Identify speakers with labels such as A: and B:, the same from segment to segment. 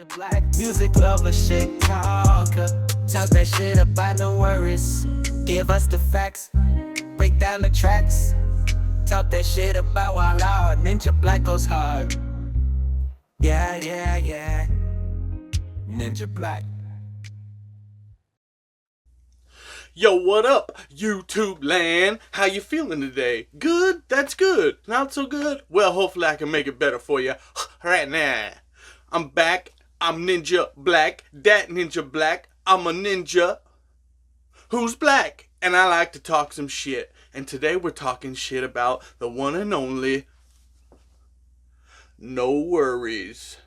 A: Ninja Black, music lover, shit talker. Talk that shit about no worries. Give us the facts, break down the tracks. Talk that shit about why our Ninja Black goes hard. Yeah, yeah, yeah. Ninja Black.
B: Yo, what up, YouTube land? How you feeling today? Good? That's good. Not so good? Well, hopefully I can make it better for you right now. I'm back. I'm Ninja Black. Dat Ninja Black. I'm a ninja who's black. And I like to talk some shit. And today we're talking shit about the one and only NxWorries.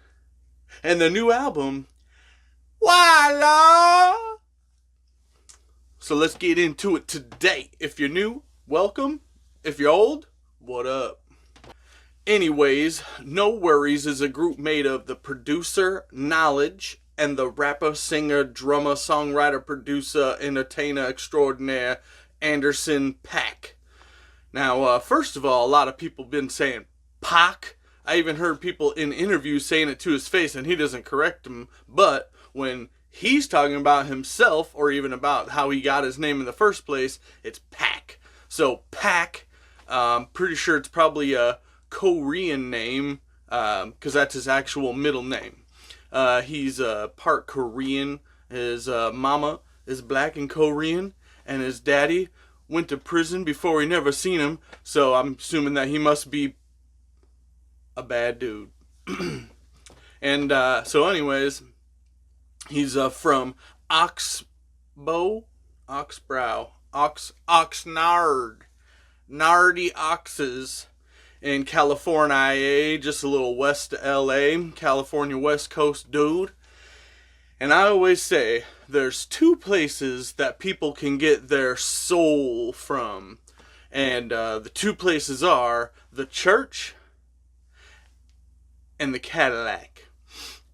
B: And the new album, Voila! So let's get into it today. If you're new, welcome. If you're old, what up? Anyways, NxWorries is a group made of the producer, Knowledge, and the rapper, singer, drummer, songwriter, producer, entertainer extraordinaire, Anderson .Paak. Now, first of all, a lot of people been saying Pac. I even heard people in interviews saying it to his face and he doesn't correct them. But when he's talking about himself or even about how he got his name in the first place, it's Paak. So Paak, pretty sure it's probably a Korean name because that's his actual middle name. He's part Korean. His mama is black and Korean, and his daddy went to prison before he never seen him, so I'm assuming that he must be a bad dude. And so anyways, he's from Oxbow, Oxnard, Nardy Oxes in California, just a little west of LA, California West Coast dude. And I always say there's two places that people can get their soul from. And the two places are the church and the Cadillac.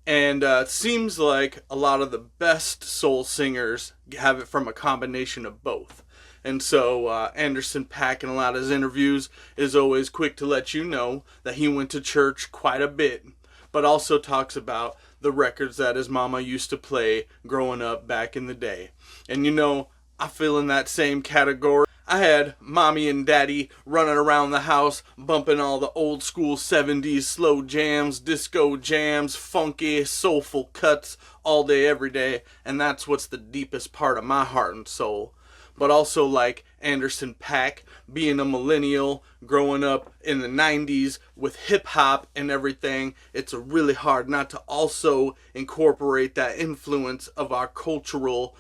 B: And it seems like a lot of the best soul singers have it from a combination of both. And so Anderson .Paak in a lot of his interviews is always quick to let you know that he went to church quite a bit, but also talks about the records that his mama used to play growing up back in the day. And you know, I feel in that same category. I had mommy and daddy running around the house bumping all the old school 70s slow jams, disco jams, funky, soulful cuts all day, every day. And that's what's the deepest part of my heart and soul. But also like Anderson .Paak, being a millennial, growing up in the 90s with hip-hop and everything, it's really hard not to also incorporate that influence of our cultural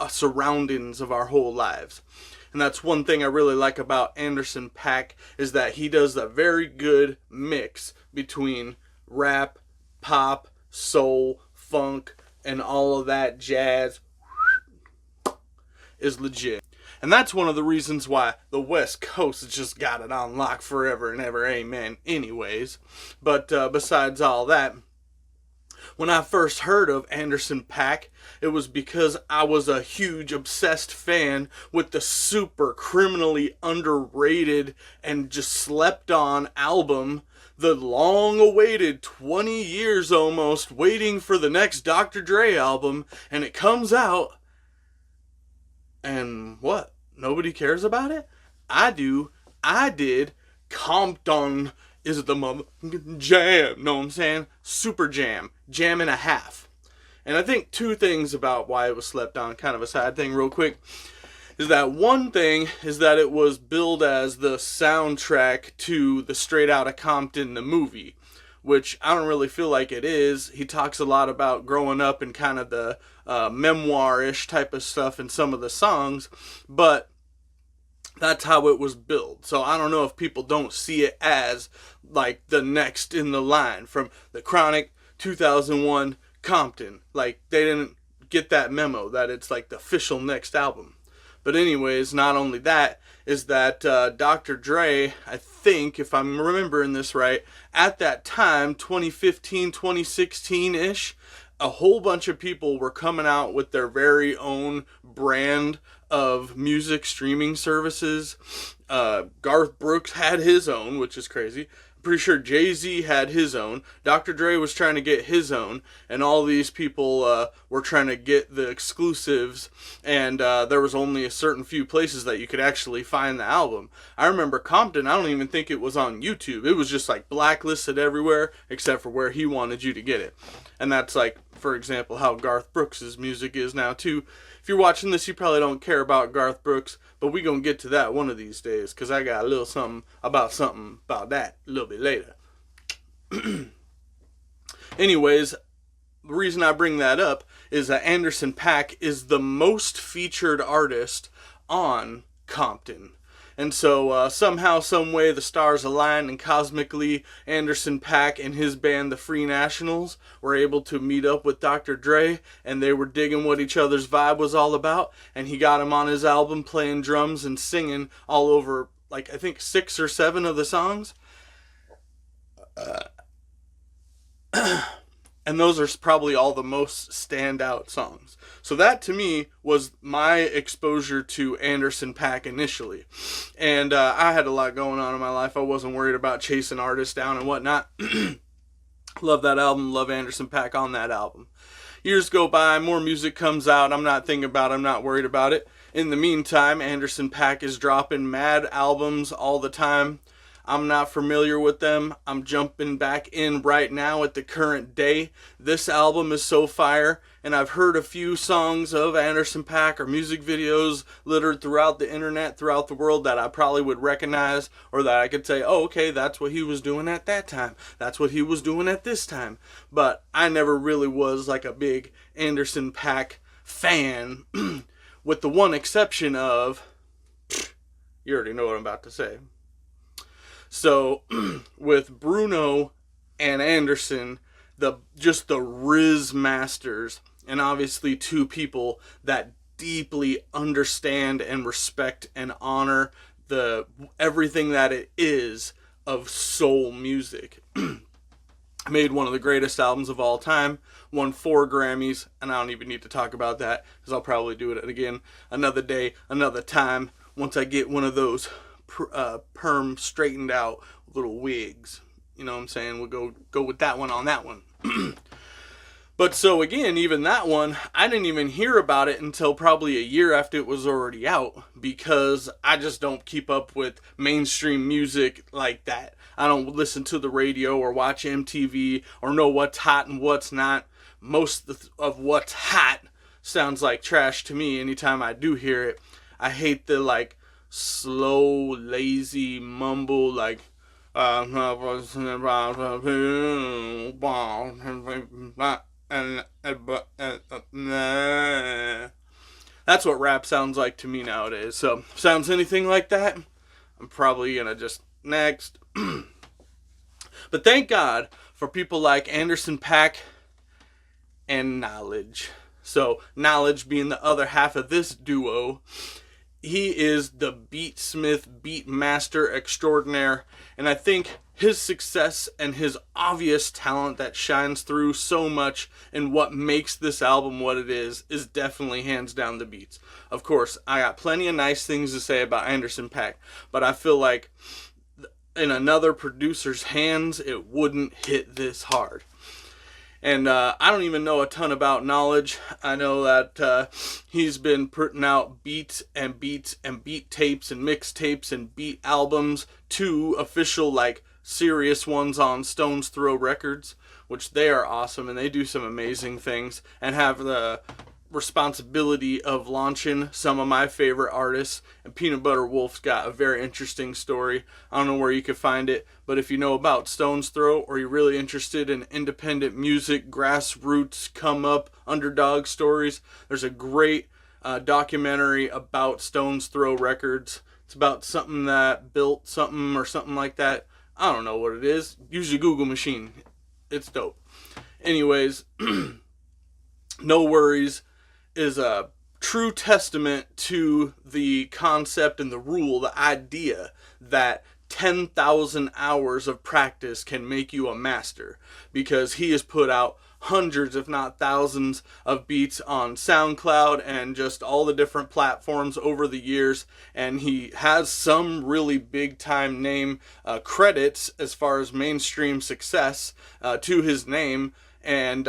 B: surroundings of our whole lives. And that's one thing I really like about Anderson .Paak, is that he does a very good mix between rap, pop, soul, funk, and all of that jazz is legit. And that's one of the reasons why the West Coast has just got it on lock forever and ever, amen, anyways. But besides all that, when I first heard of Anderson .Paak, it was because I was a huge obsessed fan with the super criminally underrated and just slept on album, the long awaited 20 years almost waiting for the next Dr. Dre album, and it comes out. And what? Nobody cares about it? I do. I did. Compton is the mother jam. Know what I'm saying? Super jam. Jam and a half. And I think two things about why it was slept on, kind of a side thing real quick, is that one thing is that it was billed as the soundtrack to the Straight Outta Compton, the movie, which I don't really feel like it is. He talks a lot about growing up and kind of the memoir-ish type of stuff in some of the songs, but that's how it was billed. So I don't know if people don't see it as like the next in the line from the Chronic 2001 Compton. Like they didn't get that memo that it's like the official next album. But anyways, not only that, is that Dr. Dre, I think, if I'm remembering this right, at that time, 2015, 2016-ish, a whole bunch of people were coming out with their very own brand of music streaming services. Garth Brooks had his own, which is crazy. pretty sure Jay-Z had his own. Dr. Dre was trying to get his own, and all these people were trying to get the exclusives, and there was only a certain few places that you could actually find the album. I remember Compton, I don't even think it was on YouTube. It was just like blacklisted everywhere except for where he wanted you to get it. And that's like, for example, how Garth Brooks' music is now too. If you're watching this, you probably don't care about Garth Brooks, but we gonna get to that one of these days, because I got a little something about that a little bit later. Anyways, the reason I bring that up is that Anderson .Paak is the most featured artist on Compton. And so somehow, some way, the stars aligned, and cosmically, Anderson .Paak and his band, the Free Nationals, were able to meet up with Dr. Dre, and they were digging what each other's vibe was all about, and he got him on his album playing drums and singing all over, like, I think 6 or 7 of the songs. And those are probably all the most standout songs. So that, to me, was my exposure to Anderson .Paak initially. And I had a lot going on in my life. I wasn't worried about chasing artists down and whatnot. Love that album. Love Anderson .Paak on that album. Years go by. More music comes out. I'm not thinking about it. I'm not worried about it. In the meantime, Anderson .Paak is dropping mad albums all the time. I'm not familiar with them. I'm jumping back in right now at the current day. This album is so fire, and I've heard a few songs of Anderson .Paak or music videos littered throughout the internet, throughout the world, that I probably would recognize, or that I could say, oh, okay, that's what he was doing at that time. That's what he was doing at this time. But I never really was like a big Anderson .Paak fan, with the one exception of, you already know what I'm about to say. So, with Bruno and Anderson, just the Riz masters, and obviously two people that deeply understand and respect and honor everything that it is of soul music. Made one of the greatest albums of all time, won 4 Grammys, and I don't even need to talk about that, because I'll probably do it again another day, another time, once I get one of those perm straightened out little wigs. You know what I'm saying? We'll go with that one on that one. But so again, even that one, I didn't even hear about it until probably a year after it was already out, because I just don't keep up with mainstream music like that. I don't listen to the radio or watch MTV or know what's hot and what's not. Most of what's hot sounds like trash to me anytime I do hear it. I hate the slow, lazy mumble, like that's what rap sounds like to me nowadays. So if sounds anything like that, I'm probably gonna just next. But thank God for people like Anderson .Paak and Knowledge. So Knowledge being the other half of this duo. He is the beatsmith, beat master extraordinaire, and I think his success and his obvious talent that shines through so much in what makes this album what it is definitely hands down the beats. Of course, I got plenty of nice things to say about Anderson .Paak, but I feel like in another producer's hands, it wouldn't hit this hard. And I don't even know a ton about Knowledge. I know that he's been putting out beats and beat tapes and mixtapes and beat albums, 2 official serious ones on Stone's Throw Records, which they are awesome, and they do some amazing things and have the responsibility of launching some of my favorite artists. And Peanut Butter Wolf's got a very interesting story. I don't know where you can find it, but if you know about Stone's Throw, or you're really interested in independent music, grassroots, come up, underdog stories, there's a great documentary about Stone's Throw Records. It's about something that built something or something like that. I don't know what it is. Use your Google machine. It's dope. Anyways, NxWorries is a true testament to the concept and the rule, the idea that 10,000 hours of practice can make you a master, because he has put out hundreds, if not thousands, of beats on SoundCloud and just all the different platforms over the years. And he has some really big time name credits as far as mainstream success to his name. And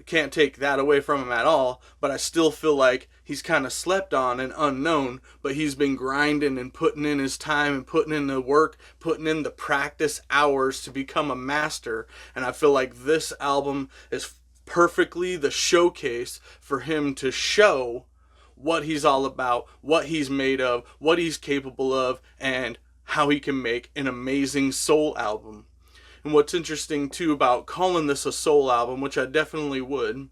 B: can't take that away from him at all, but I still feel like he's kind of slept on and unknown, but he's been grinding and putting in his time and putting in the work, putting in the practice hours to become a master. And I feel like this album is perfectly the showcase for him to show what he's all about, what he's made of, what he's capable of, and how he can make an amazing soul album. And what's interesting too about calling this a soul album, which I definitely would,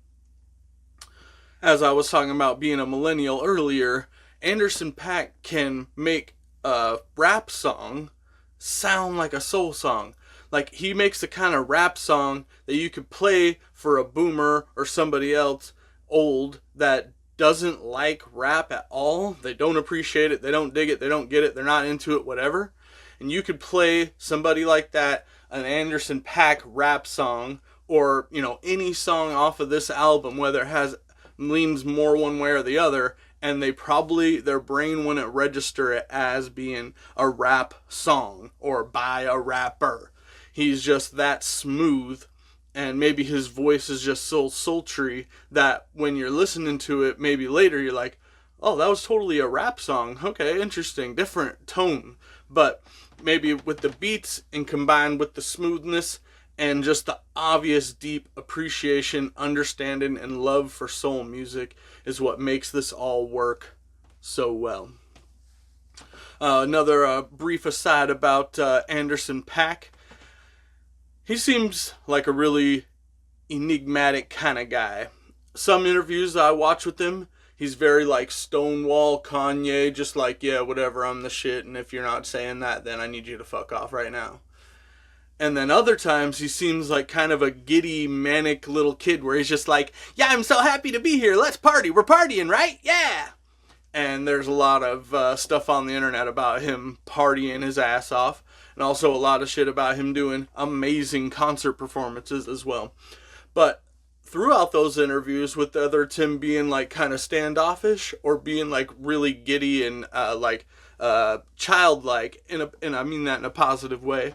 B: as I was talking about being a millennial earlier, Anderson .Paak can make a rap song sound like a soul song. Like, he makes the kind of rap song that you could play for a boomer or somebody else old that doesn't like rap at all. They don't appreciate it, they don't dig it, they don't get it, they're not into it, whatever. And you could play somebody like that an Anderson .Paak rap song, or, you know, any song off of this album, whether it has leans more one way or the other, and they probably, their brain wouldn't register it as being a rap song or by a rapper. He's just that smooth, and maybe his voice is just so sultry that when you're listening to it, maybe later you're like, oh, that was totally a rap song. Okay, interesting, different tone. But maybe with the beats and combined with the smoothness and just the obvious deep appreciation, understanding, and love for soul music is what makes this all work so well. Another brief aside about Anderson .Paak. He seems like a really enigmatic kind of guy. Some interviews I watch with him, he's very like Stonewall Kanye, just like, yeah, whatever, I'm the shit, and if you're not saying that, then I need you to fuck off right now. And then other times he seems like kind of a giddy, manic little kid where he's just like, yeah, I'm so happy to be here, let's party, we're partying, right? Yeah! And there's a lot of stuff on the internet about him partying his ass off, and also a lot of shit about him doing amazing concert performances as well. But throughout those interviews, with whether Tim being like kind of standoffish or being like really giddy and childlike, and I mean that in a positive way,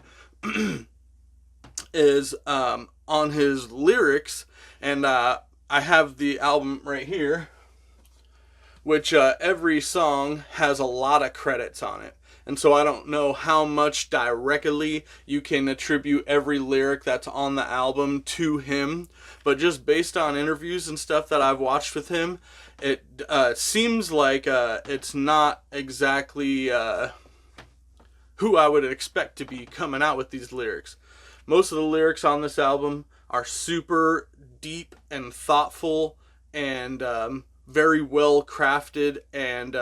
B: is on his lyrics. And I have the album right here, which every song has a lot of credits on it. And so I don't know how much directly you can attribute every lyric that's on the album to him, but just based on interviews and stuff that I've watched with him, it seems like it's not exactly who I would expect to be coming out with these lyrics. Most of the lyrics on this album are super deep and thoughtful and very well crafted, and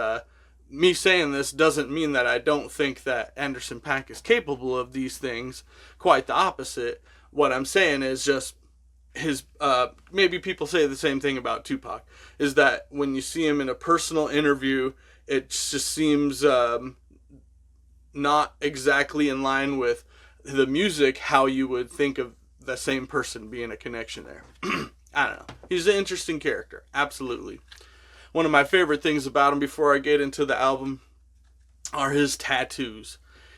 B: me saying this doesn't mean that I don't think that Anderson .Paak is capable of these things. Quite the opposite. What I'm saying is just his, maybe people say the same thing about Tupac, is that when you see him in a personal interview, it just seems not exactly in line with the music, how you would think of the same person being a connection there. I don't know. He's an interesting character. Absolutely. One of my favorite things about him, before I get into the album, are his tattoos.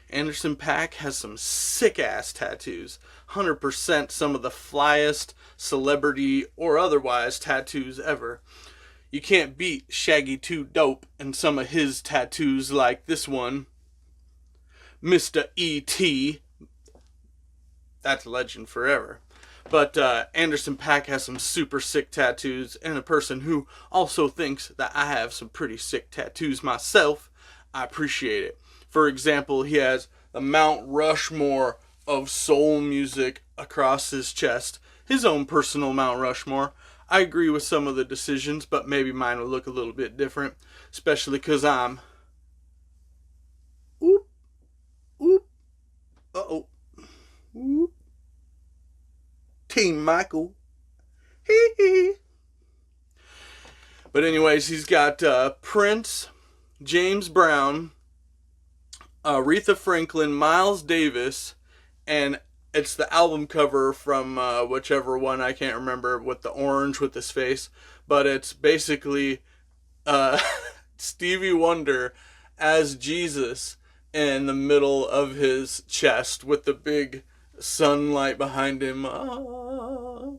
B: Anderson .Paak has some sick-ass tattoos. 100% some of the flyest celebrity or otherwise tattoos ever. You can't beat Shaggy 2 Dope and some of his tattoos like this one. Mr. E.T. That's legend forever. But Anderson .Paak has some super sick tattoos, and a person who also thinks that I have some pretty sick tattoos myself, I appreciate it. For example, he has the Mount Rushmore of soul music across his chest. His own personal Mount Rushmore. I agree with some of the decisions, but maybe mine will look a little bit different, especially because I'm... Oop. Oop. Uh-oh. Oop. Team Michael. Hee hee. But anyways, he's got Prince, James Brown, Aretha Franklin, Miles Davis, and it's the album cover from whichever one, I can't remember, with the orange with his face, but it's basically uh, Stevie Wonder as Jesus in the middle of his chest with the big sunlight behind him. Ah.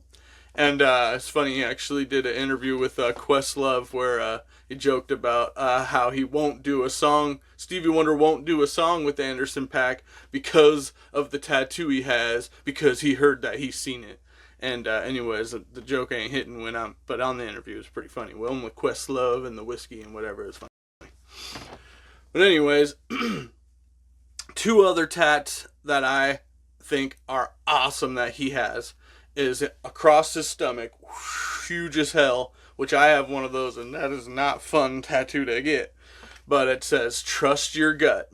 B: And it's funny, he actually did an interview with Questlove where he joked about how he won't do a song, Stevie Wonder won't do a song with Anderson .Paak because of the tattoo he has, because he heard that he's seen it. And anyways, the joke ain't hitting but on the interview it's pretty funny. Well, with Questlove and the whiskey and whatever, it's funny. But anyways, two other tats that I think are awesome that he has is across his stomach, huge as hell, which I have one of those, and that is not fun tattoo to get. But it says, "Trust your gut."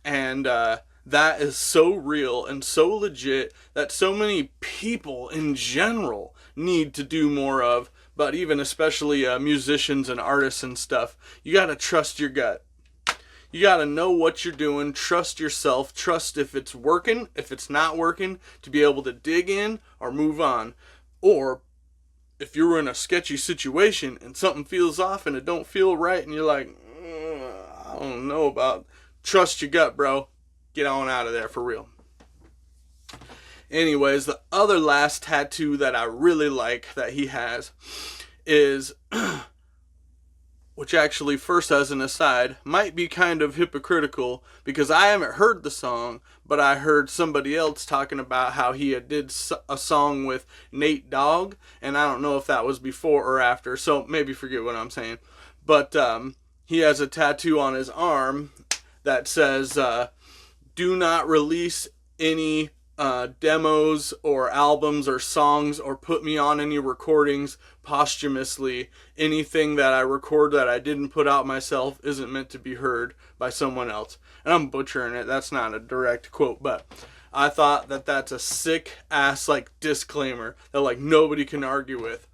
B: And that is so real and so legit that so many people in general need to do more of, but even especially musicians and artists and stuff. You gotta trust your gut. You gotta know what you're doing, trust yourself, trust if it's working, if it's not working, to be able to dig in or move on. Or if you're in a sketchy situation and something feels off and it don't feel right and you're like, I don't know about, trust your gut, bro. Get on out of there for real. Anyways, the other last tattoo that I really like that he has is which actually, first as an aside, might be kind of hypocritical because I haven't heard the song, but I heard somebody else talking about how he did a song with Nate Dogg, and I don't know if that was before or after, so maybe forget what I'm saying. But he has a tattoo on his arm that says, "Do not release any demos or albums or songs or put me on any recordings posthumously. Anything that I record that I didn't put out myself isn't meant to be heard by someone else." And I'm butchering it, that's not a direct quote, but I thought that that's a sick ass like disclaimer that like nobody can argue with,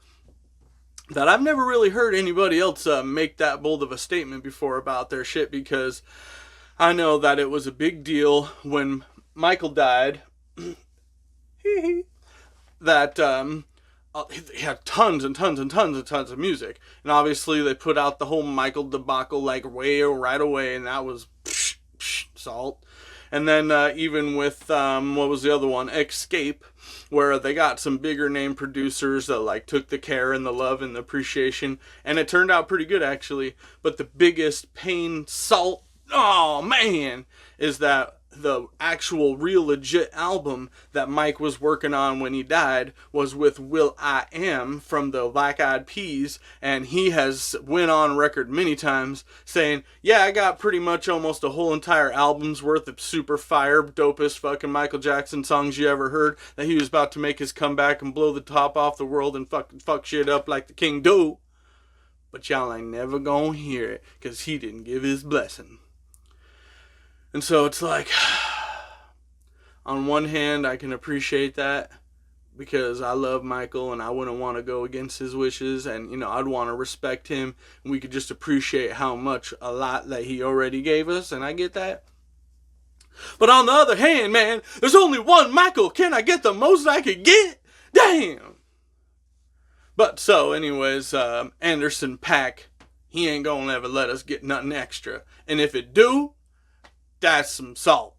B: that I've never really heard anybody else make that bold of a statement before about their shit, because I know that it was a big deal when Michael died. That he had tons and tons and tons and tons of music, and obviously they put out the whole Michael debacle like right away, and that was salt. And then even with what was the other one, Escape, where they got some bigger name producers that like took the care and the love and the appreciation, and it turned out pretty good actually. But the biggest pain, salt, oh man, is that the actual real legit album that Mike was working on when he died was with will.i.am from the Black Eyed Peas, and he has went on record many times saying, yeah, I got pretty much almost a whole entire album's worth of super fire, dopest fucking Michael Jackson songs you ever heard, that he was about to make his comeback and blow the top off the world and fuck shit up like the King do. But y'all ain't never gonna hear it, cause he didn't give his blessing. And so it's like, on one hand, I can appreciate that because I love Michael and I wouldn't want to go against his wishes, and, you know, I'd want to respect him, and we could just appreciate how much, a lot that he already gave us, and I get that. But on the other hand, man, there's only one Michael. Can I get the most I could get? Damn! But so, anyways, Anderson .Paak, he ain't gonna ever let us get nothing extra. And if it do, that's some salt.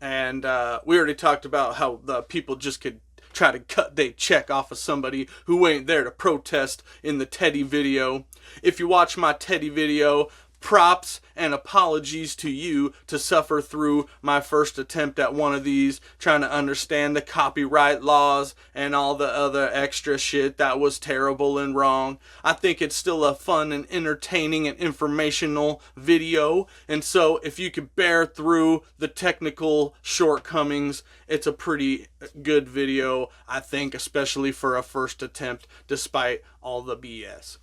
B: And we already talked about how the people just could try to cut their check off of somebody who ain't there to protest in the Teddy video. If you watch my Teddy video, props and apologies to you to suffer through my first attempt at one of these, trying to understand the copyright laws and all the other extra shit that was terrible and wrong. I think it's still a fun and entertaining and informational video, and so if you could bear through the technical shortcomings, it's a pretty good video, I think, especially for a first attempt, despite all the BS.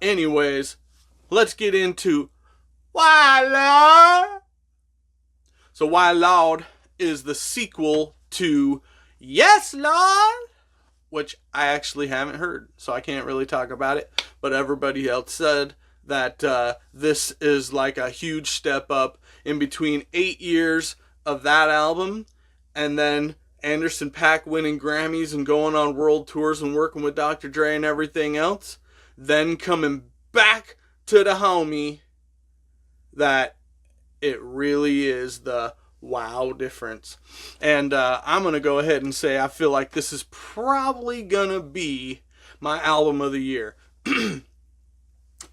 B: Anyways, let's get into Why Lord? So Why Lord is the sequel to Yes Lord, which I actually haven't heard, so I can't really talk about it, but everybody else said that this is like a huge step up in between 8 years of that album, and then Anderson .Paak winning Grammys and going on world tours and working with Dr. Dre and everything else, then coming back to the homie, that it really is the wow difference. And I'm going to go ahead and say I feel like this is probably going to be my album of the year.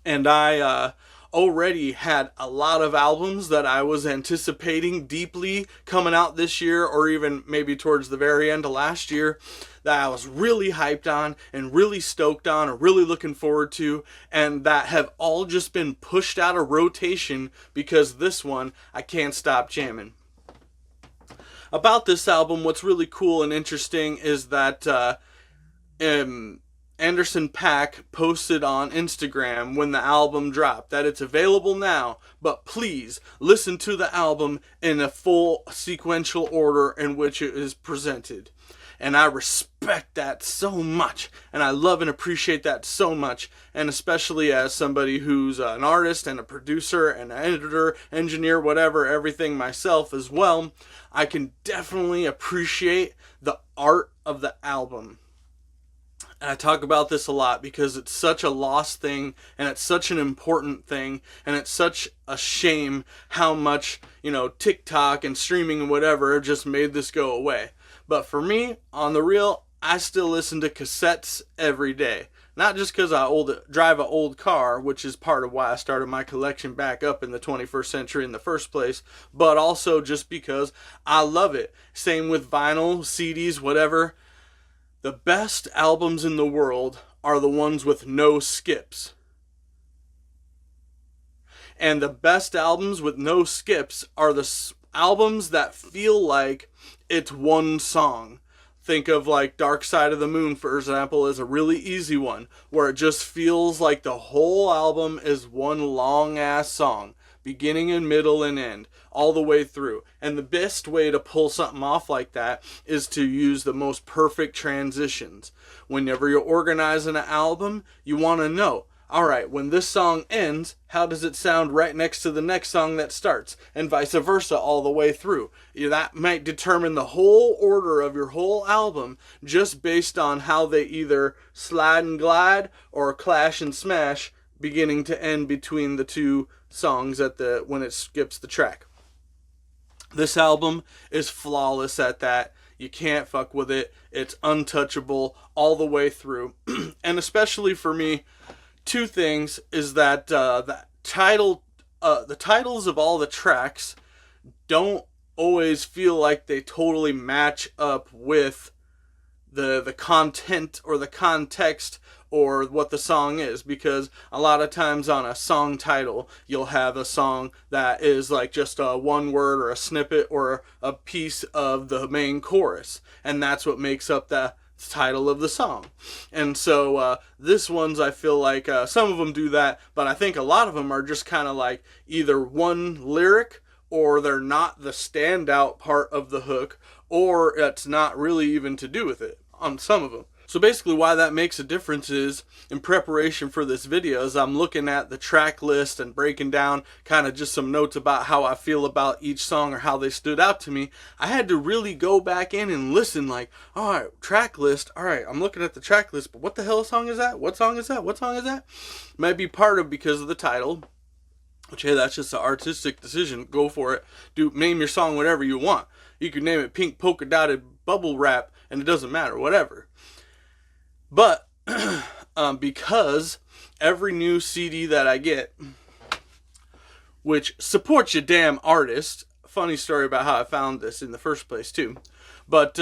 B: And I already had a lot of albums that I was anticipating deeply coming out this year, or even maybe towards the very end of last year, that I was really hyped on and really stoked on, or really looking forward to, and that have all just been pushed out of rotation because this one I can't stop jamming. About this album, what's really cool and interesting is that Anderson .Paak posted on Instagram when the album dropped that it's available now, but please listen to the album in a full sequential order in which it is presented. And I respect that so much, and I love and appreciate that so much, and especially as somebody who's an artist and a producer and an editor, engineer, whatever, everything myself as well, I can definitely appreciate the art of the album. And I talk about this a lot because it's such a lost thing, and it's such an important thing, and it's such a shame how much, TikTok and streaming and whatever have just made this go away. But for me, on the real, I still listen to cassettes every day. Not just because I drive an old car, which is part of why I started my collection back up in the 21st century in the first place, but also just because I love it. Same with vinyl, CDs, whatever. The best albums in the world are the ones with no skips. And the best albums with no skips are the albums that feel like it's one song. Think of like Dark Side of the Moon, for example, as a really easy one, where it just feels like the whole album is one long ass song, beginning and middle and end, all the way through. And the best way to pull something off like that is to use the most perfect transitions. Whenever you're organizing an album, you want to know, alright, when this song ends, how does it sound right next to the next song that starts? And vice versa all the way through. That might determine the whole order of your whole album just based on how they either slide and glide or clash and smash beginning to end between the two songs when it skips the track. This album is flawless at that. You can't fuck with it. It's untouchable all the way through. And especially for me, two things is that the titles of all the tracks don't always feel like they totally match up with the content or the context or what the song is, because a lot of times on a song title you'll have a song that is like just a one word or a snippet or a piece of the main chorus, and that's what makes up the title of the song. And so this one's, I feel like some of them do that, but I think a lot of them are just kind of like either one lyric, or they're not the standout part of the hook, or it's not really even to do with it on some of them. So basically why that makes a difference is, in preparation for this video, as I'm looking at the track list and breaking down kind of just some notes about how I feel about each song or how they stood out to me, I had to really go back in and listen like, alright, track list, alright, I'm looking at the track list, but what the hell song is that? What song is that? What song is that? Might be part of because of the title, which, hey, that's just an artistic decision. Go for it. Name your song whatever you want. You could name it Pink Polka Dotted Bubble Wrap, and it doesn't matter, whatever. But because every new CD that I get, which supports your damn artist, funny story about how I found this in the first place too, but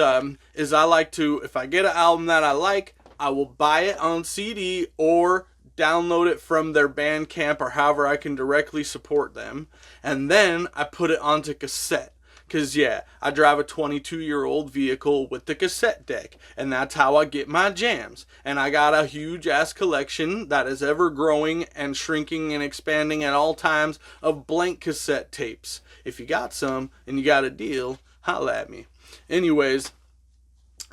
B: is I like to, if I get an album that I like, I will buy it on CD or download it from their Bandcamp or however I can directly support them, and then I put it onto cassette. Because, yeah, I drive a 22-year-old vehicle with the cassette deck, and that's how I get my jams. And I got a huge-ass collection that is ever growing and shrinking and expanding at all times of blank cassette tapes. If you got some and you got a deal, holla at me. Anyways,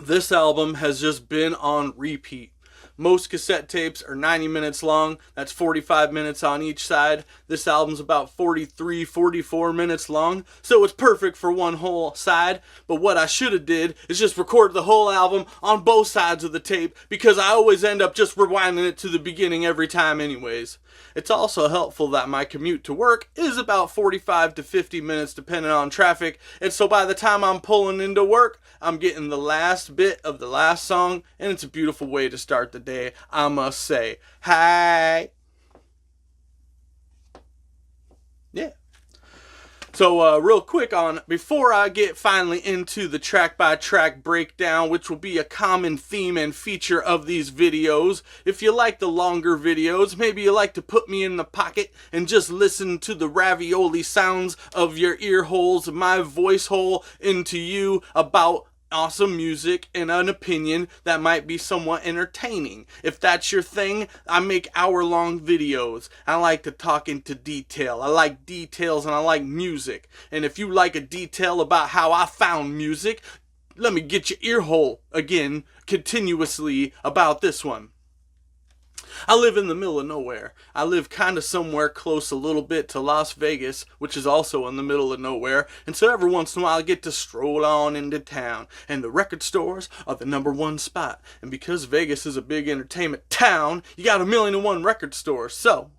B: this album has just been on repeat. Most cassette tapes are 90 minutes long. That's 45 minutes on each side. This album's about 43, 44 minutes long, so it's perfect for one whole side. But what I should have did is just record the whole album on both sides of the tape, because I always end up just rewinding it to the beginning every time anyways. It's also helpful that my commute to work is about 45 to 50 minutes depending on traffic, and so by the time I'm pulling into work, I'm getting the last bit of the last song, and it's a beautiful way to start the day, I must say. Hi. Yeah. So real quick before I get finally into the track by track breakdown, which will be a common theme and feature of these videos, if you like the longer videos, maybe you like to put me in the pocket and just listen to the ravioli sounds of your ear holes, my voice hole into you about awesome music and an opinion that might be somewhat entertaining. If that's your thing, I make hour-long videos. I like to talk into detail. I like details and I like music. And if you like a detail about how I found music, let me get your ear hole again continuously about this one. I live in the middle of nowhere. I live kind of somewhere close a little bit to Las Vegas, which is also in the middle of nowhere, and so every once in a while I get to stroll on into town, and the record stores are the #1 spot. And because Vegas is a big entertainment town, you got 1,000,001 record stores, so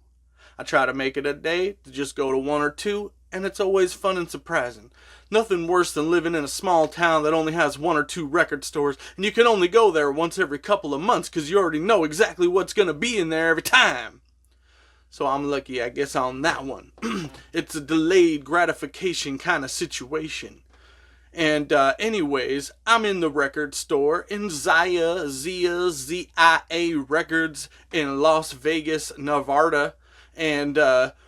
B: I try to make it a day to just go to one or two, and it's always fun and surprising. Nothing worse than living in a small town that only has 1 or 2 record stores, and you can only go there once every couple of months because you already know exactly what's going to be in there every time. So I'm lucky, I guess, on that one. It's a delayed gratification kind of situation. And anyways, I'm in the record store in Zia Records in Las Vegas, Nevada. And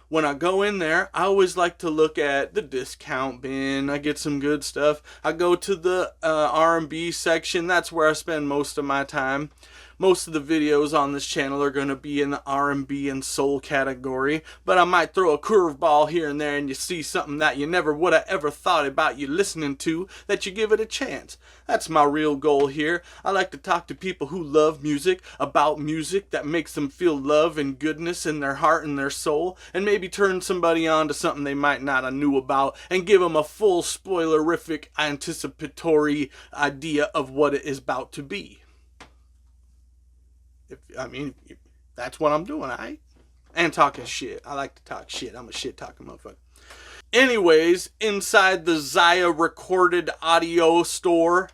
B: when I go in there, I always like to look at the discount bin. I get some good stuff. I go to the R&B section. That's where I spend most of my time. Most of the videos on this channel are going to be in the R&B and soul category, but I might throw a curveball here and there and you see something that you never would have ever thought about you listening to, that you give it a chance. That's my real goal here. I like to talk to people who love music, about music that makes them feel love and goodness in their heart and their soul, and maybe turn somebody on to something they might not have knew about, and give them a full spoilerific anticipatory idea of what it is about to be. That's what I'm doing, alright? And talking shit. I like to talk shit. I'm a shit talking motherfucker. Anyways, inside the Zia recorded audio store,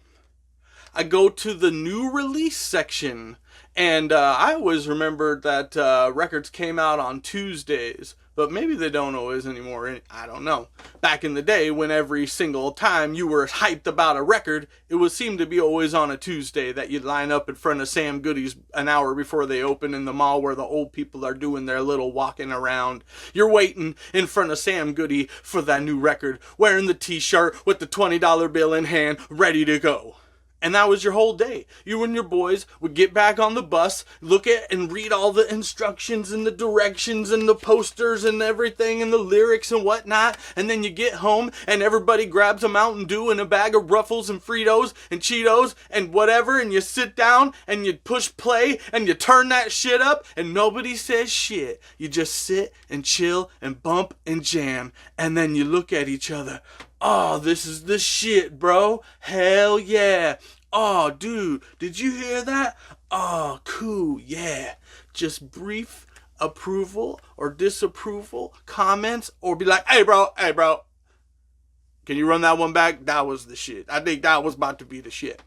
B: I go to the new release section. And I always remembered that records came out on Tuesdays. But maybe they don't always anymore. I don't know. Back in the day, when every single time you were hyped about a record, it would seem to be always on a Tuesday that you'd line up in front of Sam Goody's an hour before they open in the mall where the old people are doing their little walking around. You're waiting in front of Sam Goody for that new record, wearing the t-shirt with the $20 bill in hand, ready to go. And that was your whole day. You and your boys would get back on the bus, look at and read all the instructions and the directions and the posters and everything and the lyrics and whatnot. And then you get home and everybody grabs a Mountain Dew and a bag of Ruffles and Fritos and Cheetos and whatever. And you sit down and you push play and you turn that shit up and nobody says shit. You just sit and chill and bump and jam. And then you look at each other. Oh, this is the shit, bro. Hell yeah. Oh, dude, did you hear that? Oh, cool, yeah. Just brief approval or disapproval comments, or be like, hey, bro, can you run that one back? That was the shit. I think that was about to be the shit.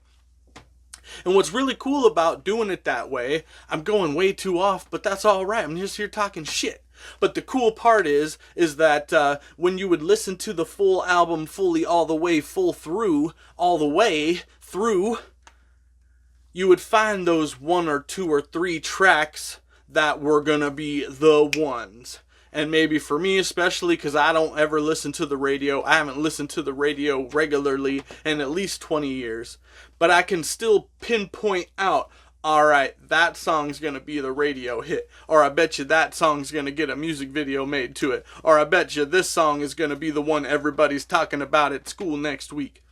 B: And what's really cool about doing it that way, I'm going way too off, but that's all right. I'm just here talking shit. But the cool part is that when you would listen to the full album fully all the way through, you would find those 1 or 2 or 3 tracks that were gonna be the ones. And maybe for me especially, because I don't ever listen to the radio. I haven't listened to the radio regularly in at least 20 years. But I can still pinpoint out, alright, that song's gonna be the radio hit. Or I bet you that song's gonna get a music video made to it. Or I bet you this song is gonna be the one everybody's talking about at school next week.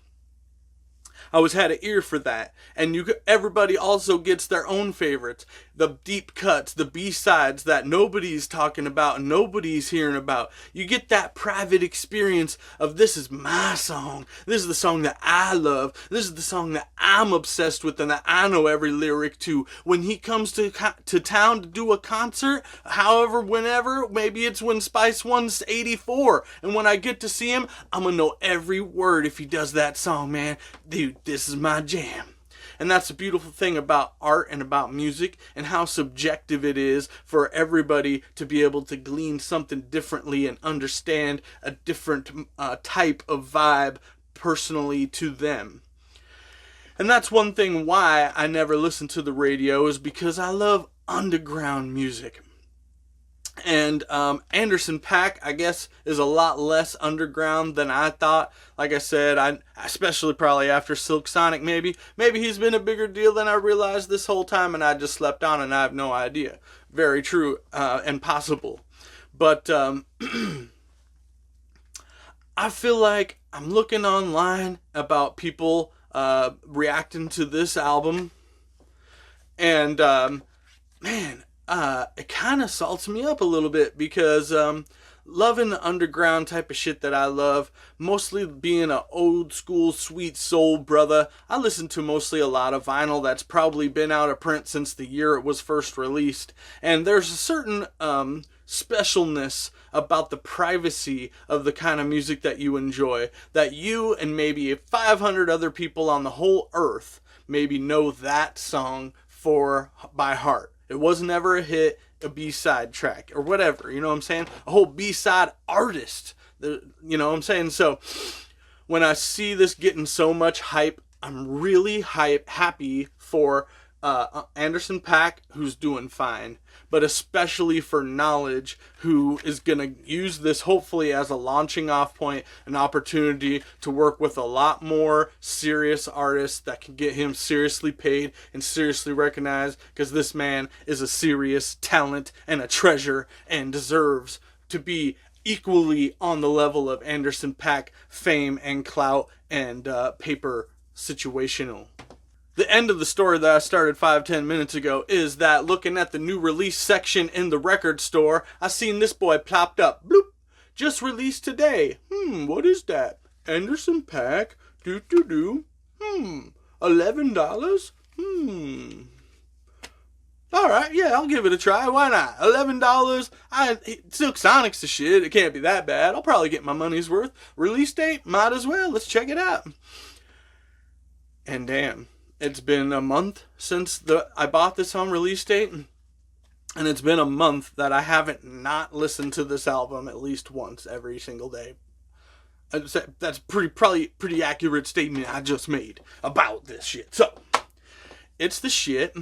B: I always had an ear for that. And everybody also gets their own favorites. The deep cuts, the B-sides that nobody's talking about and nobody's hearing about. You get that private experience of, this is my song. This is the song that I love. This is the song that I'm obsessed with and that I know every lyric to. When he comes to town to do a concert, however, whenever, maybe it's when Spice One's 84, and when I get to see him, I'm gonna know every word if he does that song, man. Dude, this is my jam. And that's the beautiful thing about art and about music, and how subjective it is for everybody to be able to glean something differently and understand a different type of vibe personally to them. And that's one thing why I never listen to the radio, is because I love underground music. And Anderson .Paak, I guess, is a lot less underground than I thought. Like I said, especially probably after Silk Sonic, maybe he's been a bigger deal than I realized this whole time, and I just slept on and I have no idea. Very true and possible. But I feel like I'm looking online about people reacting to this album, and man, it kind of salts me up a little bit, because loving the underground type of shit that I love, mostly being an old school sweet soul brother, I listen to mostly a lot of vinyl that's probably been out of print since the year it was first released, and there's a certain specialness about the privacy of the kind of music that you enjoy, that you and maybe 500 other people on the whole earth maybe know that song by heart. It was never a hit, a B-side track, or whatever, you know what I'm saying? A whole B-side artist, you know what I'm saying? So, when I see this getting so much hype, I'm really happy for Anderson .Paak, who's doing fine, but especially for Knowledge, who is going to use this hopefully as a launching off point, an opportunity to work with a lot more serious artists that can get him seriously paid and seriously recognized, because this man is a serious talent and a treasure and deserves to be equally on the level of Anderson .Paak fame and clout and paper situational. The end of the story that I started 5-10 minutes ago is that, looking at the new release section in the record store, I seen this boy plopped up. Bloop! Just released today. What is that? Anderson .Paak? $11? Alright, yeah, I'll give it a try. Why not? $11? Silk Sonic's the shit. It can't be that bad. I'll probably get my money's worth. Release date? Might as well. Let's check it out. And damn. It's been a month since I bought this on release date, and it's been a month that I haven't not listened to this album at least once every single day. That's probably pretty accurate statement I just made about this shit. So, it's the shit.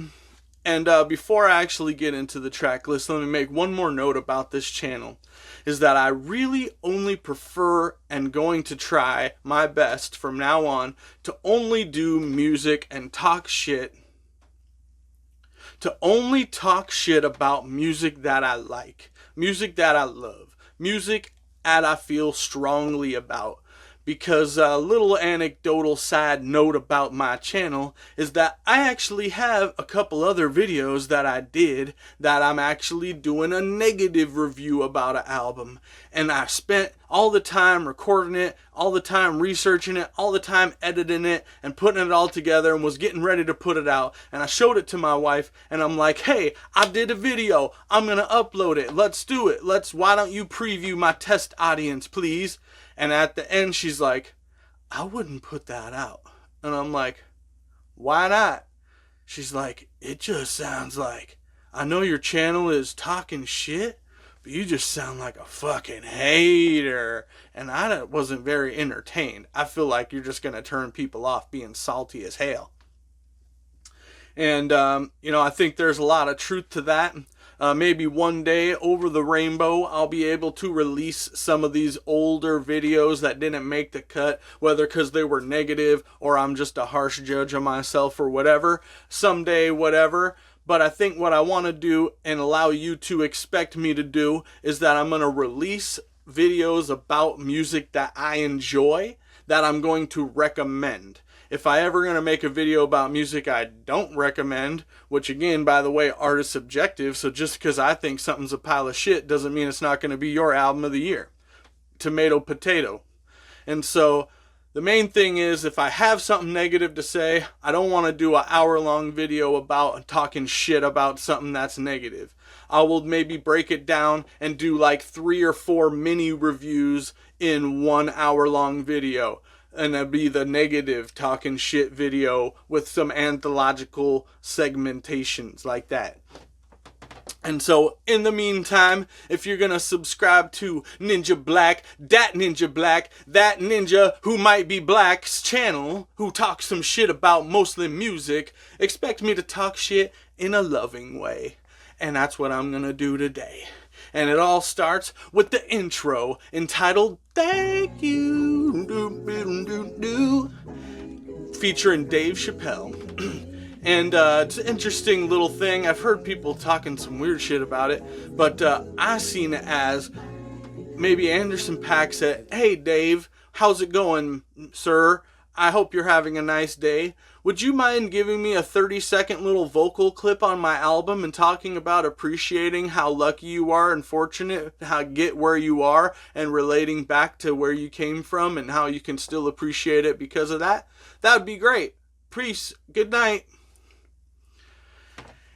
B: And before I actually get into the track list, let me make one more note about this channel, is that I really only prefer and going to try my best from now on to only do music and talk shit. To only talk shit about music that I like, music that I love, music that I feel strongly about. Because a little anecdotal side note about my channel is that I actually have a couple other videos that I did that I'm actually doing a negative review about an album. And I spent all the time recording it, all the time researching it, all the time editing it and putting it all together, and was getting ready to put it out. And I showed it to my wife and I'm like, hey, I did a video. I'm going to upload it. Let's do it. Why don't you preview my test audience, please? And at the end, she's like, I wouldn't put that out. And I'm like, why not? She's like, it just sounds like, I know your channel is talking shit, but you just sound like a fucking hater. And I wasn't very entertained. I feel like you're just going to turn people off being salty as hell. And, I think there's a lot of truth to that. Maybe one day over the rainbow, I'll be able to release some of these older videos that didn't make the cut, whether because they were negative or I'm just a harsh judge of myself or whatever. Someday, whatever. But I think what I want to do and allow you to expect me to do is that I'm going to release videos about music that I enjoy, that I'm going to recommend. If I ever gonna make a video about music I don't recommend, which again, by the way, art is subjective, so just because I think something's a pile of shit doesn't mean it's not gonna be your album of the year. Tomato, potato. And so the main thing is, if I have something negative to say, I don't want to do an hour-long video about talking shit about something that's negative. I will maybe break it down and do like 3 or 4 mini reviews in 1 hour-long video. And that'd be the negative talking shit video with some anthological segmentations like that. And so, in the meantime, if you're gonna subscribe to Ninja Black, that ninja who might be black's channel, who talks some shit about mostly music, expect me to talk shit in a loving way. And that's what I'm gonna do today. And it all starts with the intro entitled Thank You, featuring Dave Chappelle. And it's an interesting little thing. I've heard people talking some weird shit about it, but I seen it as maybe Anderson .Paak said, "Hey Dave, how's it going, sir? I hope you're having a nice day. Would you mind giving me a 30-second little vocal clip on my album and talking about appreciating how lucky you are and fortunate how get where you are and relating back to where you came from and how you can still appreciate it because of that? That would be great. Peace. Good night."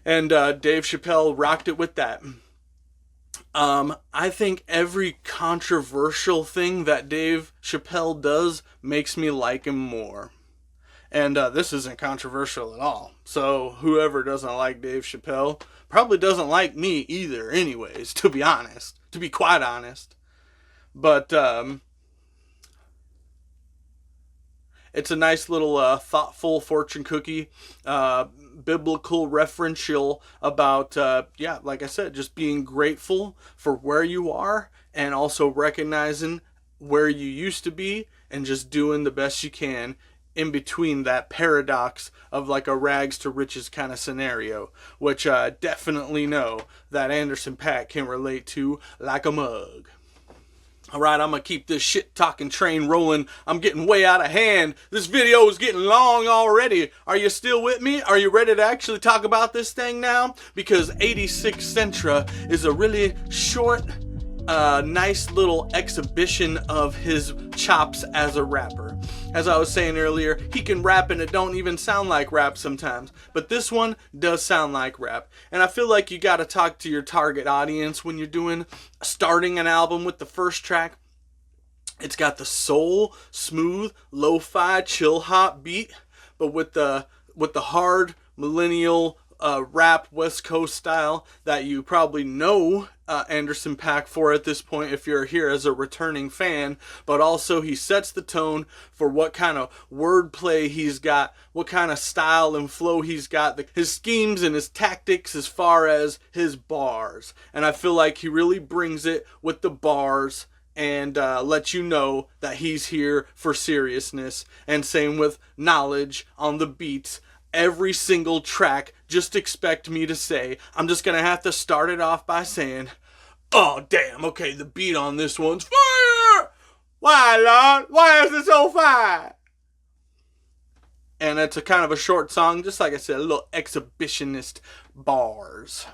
B: And Dave Chappelle rocked it with that. I think every controversial thing that Dave Chappelle does makes me like him more. And this isn't controversial at all. So whoever doesn't like Dave Chappelle probably doesn't like me either anyways, to be honest. To be quite honest. But it's a nice little thoughtful fortune cookie, biblical referential about, like I said, just being grateful for where you are and also recognizing where you used to be and just doing the best you can in between that paradox of like a rags to riches kind of scenario, which I definitely know that Anderson .Paak can relate to like a mug. Alright, I'm going to keep this shit-talking train rolling. I'm getting way out of hand. This video is getting long already. Are you still with me? Are you ready to actually talk about this thing now? Because 86 Centra is a really short, nice little exhibition of his chops as a rapper. As I was saying earlier, he can rap and it don't even sound like rap sometimes. But this one does sound like rap. And I feel like you gotta talk to your target audience when you're starting an album with the first track. It's got the soul, smooth, lo-fi, chill hop beat, but with the hard millennial rap West Coast style that you probably know Anderson .Paak for at this point if you're here as a returning fan, but also he sets the tone for what kind of wordplay he's got, what kind of style and flow he's got, his schemes and his tactics as far as his bars. And I feel like he really brings it with the bars and lets you know that he's here for seriousness. And same with knowledge on the beats. Every single track, just expect me to say, I'm just going to have to start it off by saying, oh damn, okay, the beat on this one's fire! Why, Lord? Why is it so fire? And it's a kind of a short song, just like I said, a little exhibitionist bars.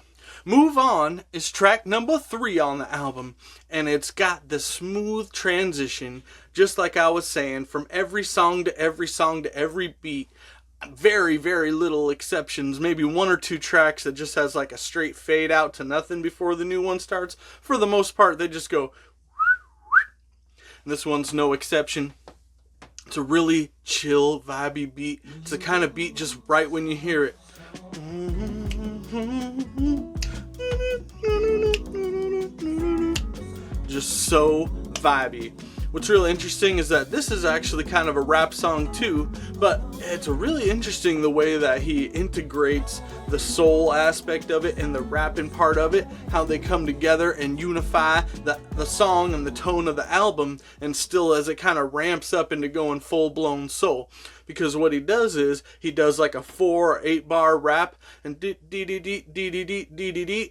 B: Move On is track number 3 on the album, and it's got the smooth transition, just like I was saying, from every song to every song to every beat. Very, very little exceptions. Maybe 1 or 2 tracks that just has like a straight fade out to nothing before the new one starts. For the most part, they just go. And this one's no exception. It's a really chill, vibey beat. It's the kind of beat just right when you hear it. Just so vibey. What's really interesting is that this is actually kind of a rap song too, but it's really interesting the way that he integrates the soul aspect of it and the rapping part of it, how they come together and unify the song and the tone of the album, and still as it kind of ramps up into going full-blown soul. Because what he does is, he does like a 4 or 8 bar rap, and dee-dee-dee,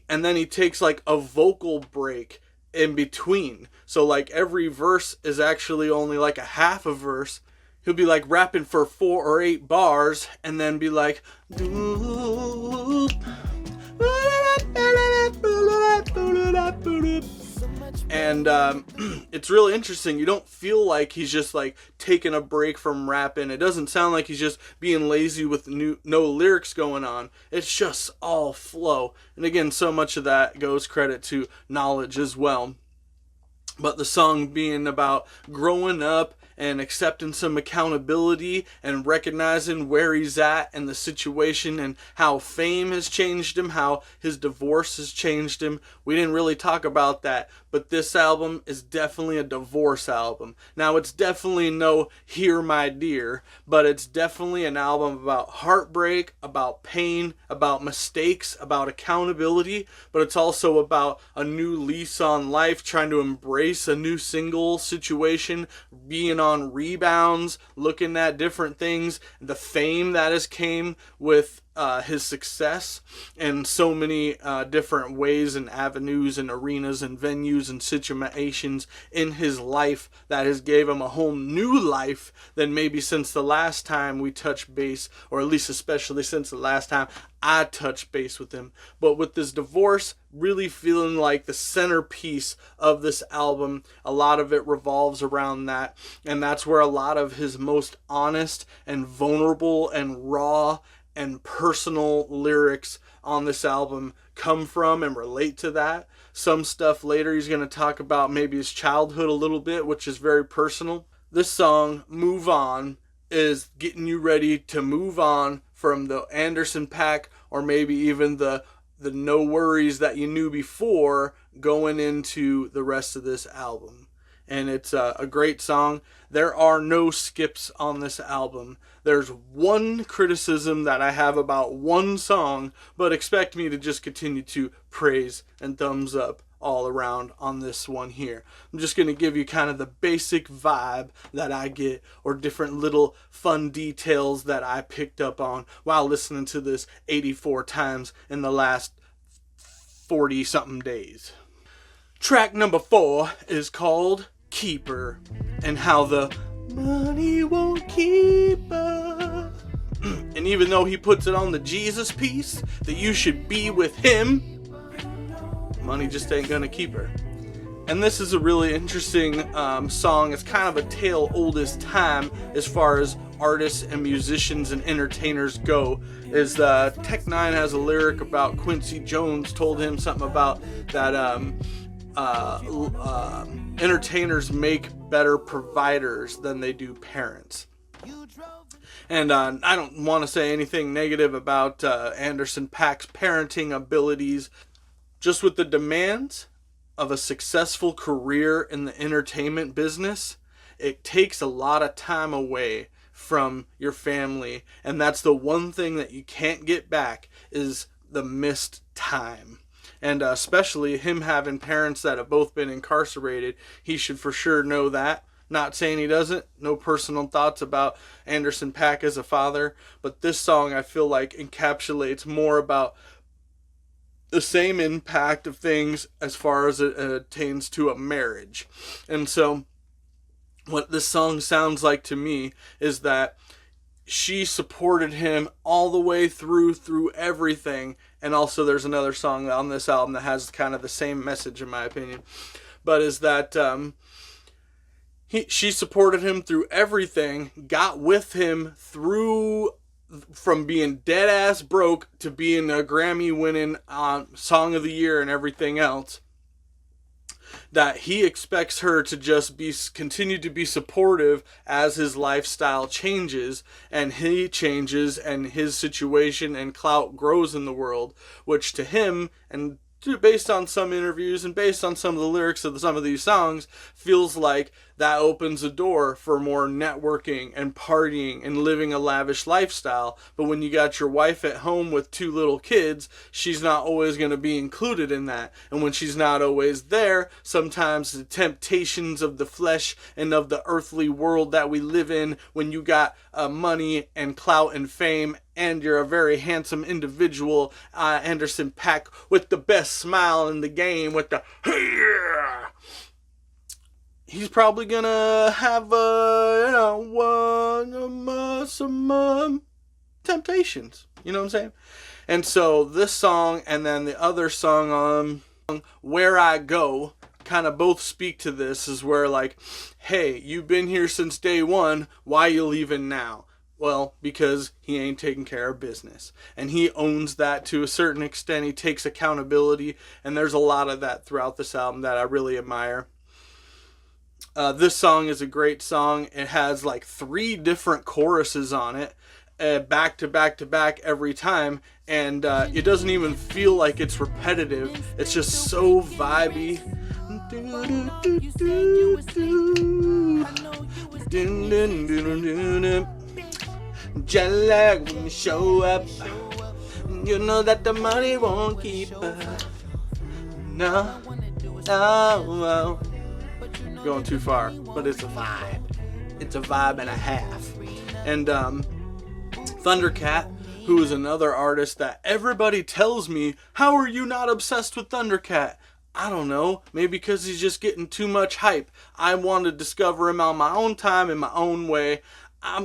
B: and then he takes like a vocal break in between. So like every verse is actually only like a half a verse. he'll be like rapping for 4 or 8 bars and then be like, doop, and it's really interesting. You don't feel like he's just like taking a break from rapping. It doesn't sound like he's just being lazy with no lyrics going on. It's just all flow. And again, so much of that goes credit to Knowledge as well. But the song being about growing up and accepting some accountability and recognizing where he's at and the situation and how fame has changed him, how his divorce has changed him. We didn't really talk about that, but this album is definitely a divorce album. Now, it's definitely no Here My Dear, but it's definitely an album about heartbreak, about pain, about mistakes, about accountability, but it's also about a new lease on life, trying to embrace a new single situation, being on rebounds, looking at different things, the fame that has came with his success, and so many different ways and avenues and arenas and venues and situations in his life that has gave him a whole new life than maybe since the last time we touched base, or at least especially since the last time I touched base with him. But with this divorce really feeling like the centerpiece of this album, a lot of it revolves around that, and that's where a lot of his most honest and vulnerable and raw and personal lyrics on this album come from and relate to that. Some stuff later he's going to talk about maybe his childhood a little bit, which is very personal. This song, Move On, is getting you ready to move on from the Anderson .Paak, or maybe even the NxWorries that you knew before, going into the rest of this album. And it's a great song. There are no skips on this album. There's one criticism that I have about one song, but expect me to just continue to praise and thumbs up all around on this one here. I'm just going to give you kind of the basic vibe that I get, or different little fun details that I picked up on while listening to this 84 times in the last 40 something days. Track number 4 is called Keeper, and how the money won't keep her. And even though he puts it on the Jesus piece, that you should be with him, money just ain't gonna keep her. And this is a really interesting song. It's kind of a tale old as time as far as artists and musicians and entertainers go. Is Tech Nine has a lyric about Quincy Jones told him something about that entertainers make better providers than they do parents. And I don't want to say anything negative about Anderson .Paak's parenting abilities. Just with the demands of a successful career in the entertainment business, it takes a lot of time away from your family. And that's the one thing that you can't get back, is the missed time. And especially him having parents that have both been incarcerated, he should for sure know that. Not saying he doesn't. No personal thoughts about Anderson .Paak as a father. But this song, I feel like, encapsulates more about the same impact of things as far as it attains to a marriage. And so what this song sounds like to me is that she supported him all the way through everything. And also there's another song on this album that has kind of the same message, in my opinion, but is that she supported him through everything, got with him through, from being dead ass broke to being a Grammy winning Song of the Year and everything else. That he expects her to just continue to be supportive as his lifestyle changes and he changes and his situation and clout grows in the world, which to him, and based on some interviews and based on some of the lyrics of some of these songs, feels like that opens a door for more networking and partying and living a lavish lifestyle. But when you got your wife at home with 2 little kids, she's not always going to be included in that. And when she's not always there, sometimes the temptations of the flesh and of the earthly world that we live in, when you got money and clout and fame, and you're a very handsome individual, Anderson .Paak, with the best smile in the game, with the he's probably gonna have some temptations. You know what I'm saying? And so this song and then the other song, Where I Go, kind of both speak to this. Is where like, hey, you've been here since day one. Why you leaving now? Well, because he ain't taking care of business. And he owns that to a certain extent. He takes accountability. And there's a lot of that throughout this album that I really admire. This song is a great song. It has like 3 different choruses on it. Back to back to back every time. And it doesn't even feel like it's repetitive. It's just so vibey. Just like when you show up, you know that the money won't keep up. No, no, going too far, but it's a vibe. It's a vibe and a half. And Thundercat, who is another artist that everybody tells me, how are you not obsessed with Thundercat? I don't know, maybe because he's just getting too much hype. I want to discover him on my own time, in my own way.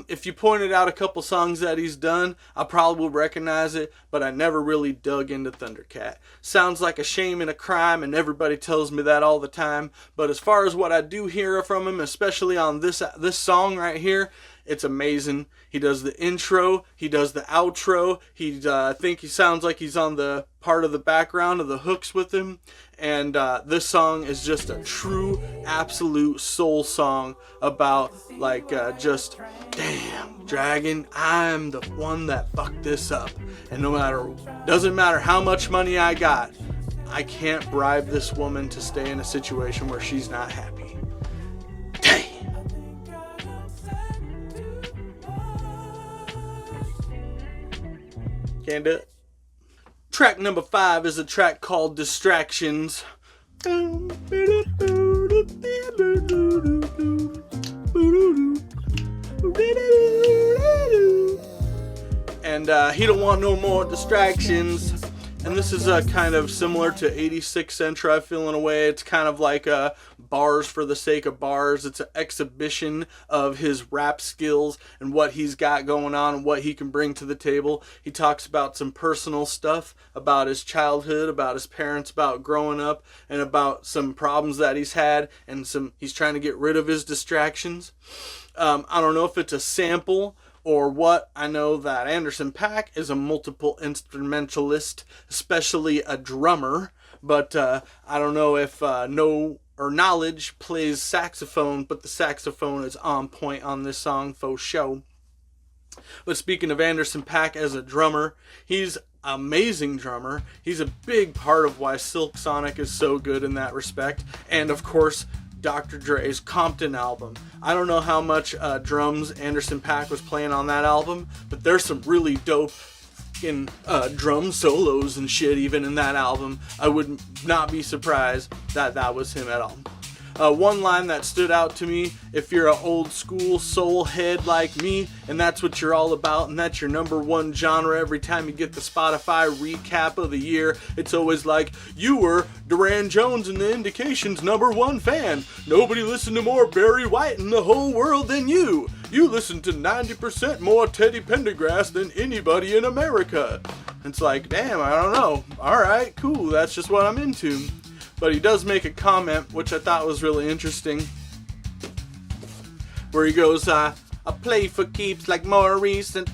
B: If you pointed out a couple songs that he's done, I probably would recognize it, but I never really dug into Thundercat. Sounds like a shame and a crime, and everybody tells me that all the time. But as far as what I do hear from him, especially on this song right here, it's amazing. He does the intro, he does the outro. I think he sounds like he's on the part of the background of the hooks with him. And this song is just a true, absolute soul song about like just, damn, Dragon, I'm the one that fucked this up. And doesn't matter how much money I got, I can't bribe this woman to stay in a situation where she's not happy. Damn. Can't do it. Track number 5 is a track called Distractions. And he don't want no more distractions. And this is kind of similar to 86 Centra, I feel, in a way. It's kind of like bars for the sake of bars. It's an exhibition of his rap skills and what he's got going on and what he can bring to the table. He talks about some personal stuff, about his childhood, about his parents, about growing up, and about some problems that he's had, and he's trying to get rid of his distractions. I don't know if it's a sample or what. I know that Anderson .Paak is a multiple instrumentalist, especially a drummer, but I don't know if Knowledge plays saxophone, but the saxophone is on point on this song, faux show. But speaking of Anderson .Paak as a drummer, he's an amazing drummer. He's a big part of why Silk Sonic is so good in that respect. And of course, Dr. Dre's Compton album. I don't know how much drums Anderson .Paak was playing on that album, but there's some really dope drum solos and shit even in that album. I would not be surprised that was him at all. One line that stood out to me, if you're an old school soul head like me, and that's what you're all about, and that's your number one genre every time you get the Spotify recap of the year, it's always like, you were Duran Jones and the Indications' #1 fan. Nobody listened to more Barry White in the whole world than you. You listen to 90% more Teddy Pendergrass than anybody in America. It's like, damn, I don't know. Alright, cool, that's just what I'm into. But he does make a comment, which I thought was really interesting, where he goes, I play for keeps like Maurice and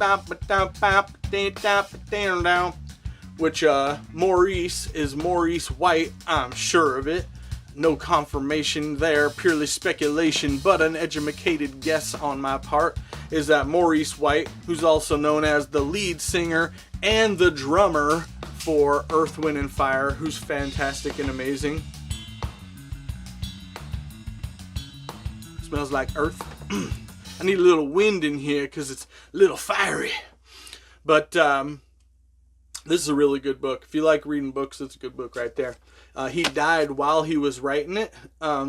B: which Maurice is Maurice White, I'm sure of it. No confirmation there, purely speculation, but an educated guess on my part is that Maurice White, who's also known as the lead singer and the drummer for Earth, Wind & Fire, who's fantastic and amazing. Smells like earth. I need a little wind in here because it's a little fiery. But this is a really good book. If you like reading books, it's a good book right there. He died while he was writing it.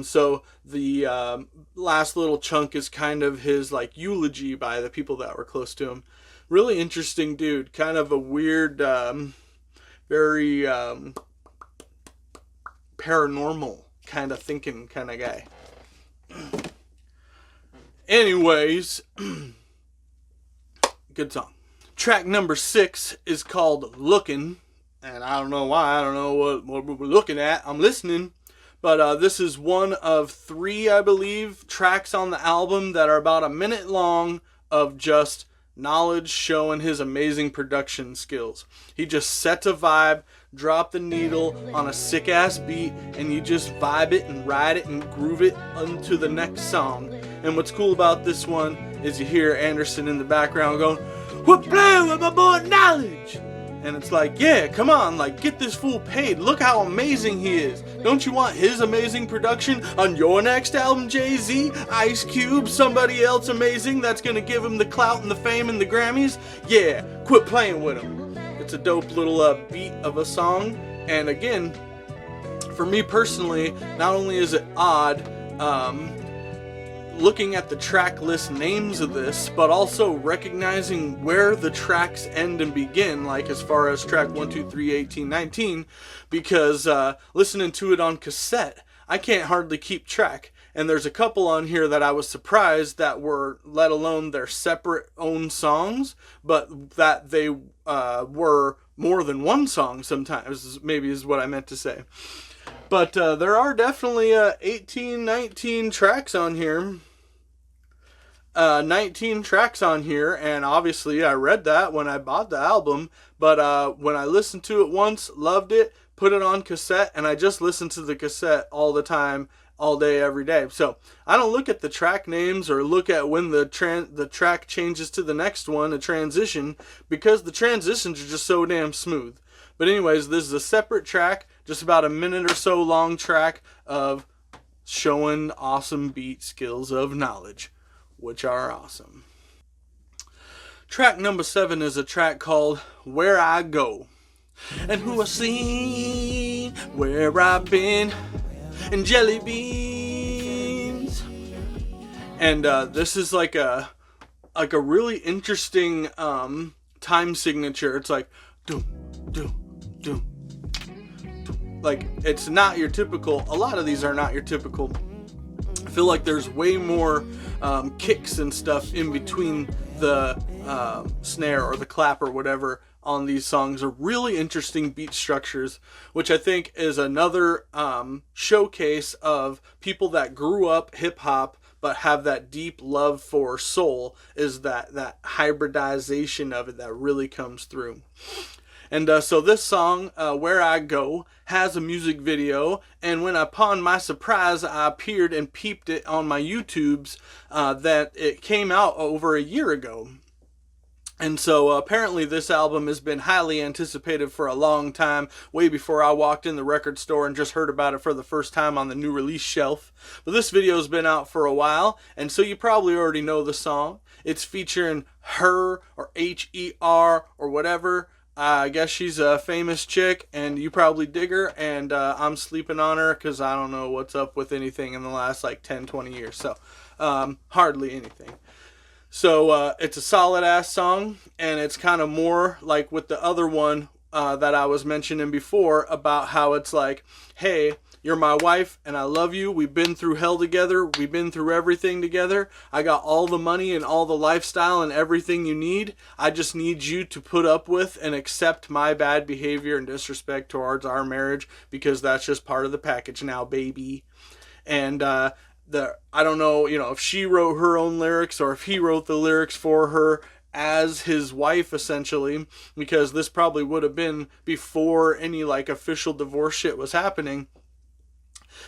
B: So the last little chunk is kind of his like eulogy by the people that were close to him. Really interesting dude. Kind of a weird, very paranormal kind of thinking kind of guy. Anyways, good song. Track number 6 is called Lookin'. And I don't know why. I don't know what we're looking at. I'm listening. But this is one of 3, I believe, tracks on the album that are about a minute long of just Knowledge showing his amazing production skills. He just sets a vibe, drop the needle on a sick-ass beat, and you just vibe it and ride it and groove it onto the next song. And what's cool about this one is you hear Anderson in the background going, "We're playing with my boy Knowledge!" And it's like, yeah, come on, like, get this fool paid. Look how amazing he is. Don't you want his amazing production on your next album, Jay-Z? Ice Cube, somebody else amazing that's gonna give him the clout and the fame and the Grammys? Yeah, quit playing with him. It's a dope little beat of a song. And again, for me personally, not only is it odd, looking at the track list names of this, but also recognizing where the tracks end and begin, like as far as track 1, 2, 3, 18, 19, because listening to it on cassette, I can't hardly keep track. And there's a couple on here that I was surprised that were, let alone their separate own songs, but that they were more than one song sometimes, maybe is what I meant to say. But there are definitely 18, 19 tracks on here. 19 tracks on here, and obviously I read that when I bought the album, but when I listened to it once, loved it, put it on cassette, and I just listened to the cassette all the time, all day, every day. So I don't look at the track names or look at when the track changes to the next one, a transition, because the transitions are just so damn smooth. But anyways, this is a separate track, just about a minute or so long track of showing awesome beat skills of Knowledge, which are awesome. Track number 7 is a track called Where I Go. And who I seen, where I've been, and jelly beans. And this is like a really interesting time signature. It's like doom, doom, doom. Like, it's not your typical, a lot of these are not your typical. I feel like there's way more kicks and stuff in between the snare or the clap or whatever on these songs. Are really interesting beat structures, which I think is another showcase of people that grew up hip-hop but have that deep love for soul, is that hybridization of it that really comes through. And so this song, Where I Go, has a music video, and when upon my surprise I appeared and peeped it on my YouTubes, that it came out over a year ago. And so apparently this album has been highly anticipated for a long time, way before I walked in the record store and just heard about it for the first time on the new release shelf. But this video's been out for a while, and so you probably already know the song. It's featuring Her, or H-E-R, or whatever. I guess she's a famous chick, and you probably dig her, and I'm sleeping on her because I don't know what's up with anything in the last like 10, 20 years, so hardly anything. So it's a solid-ass song, and it's kind of more like with the other one that I was mentioning before about how it's like, hey, you're my wife, and I love you. We've been through hell together. We've been through everything together. I got all the money and all the lifestyle and everything you need. I just need you to put up with and accept my bad behavior and disrespect towards our marriage, because that's just part of the package now, baby. And I don't know, if she wrote her own lyrics or if he wrote the lyrics for her as his wife, essentially, because this probably would have been before any like official divorce shit was happening.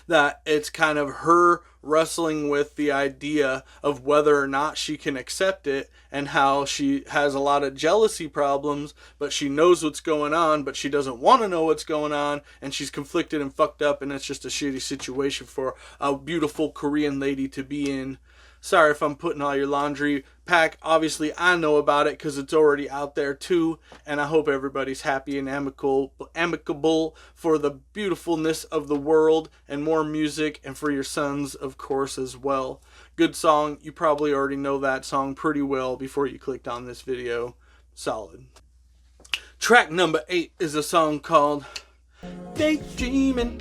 B: That it's kind of her wrestling with the idea of whether or not she can accept it, and how she has a lot of jealousy problems, but she knows what's going on, but she doesn't want to know what's going on, and she's conflicted and fucked up, and it's just a shitty situation for a beautiful Korean lady to be in. Sorry if I'm putting all your laundry pack. Obviously, I know about it because it's already out there too. And I hope everybody's happy and amicable for the beautifulness of the world and more music, and for your sons, of course, as well. Good song. You probably already know that song pretty well before you clicked on this video. Solid. Track number 8 is a song called Daydreaming.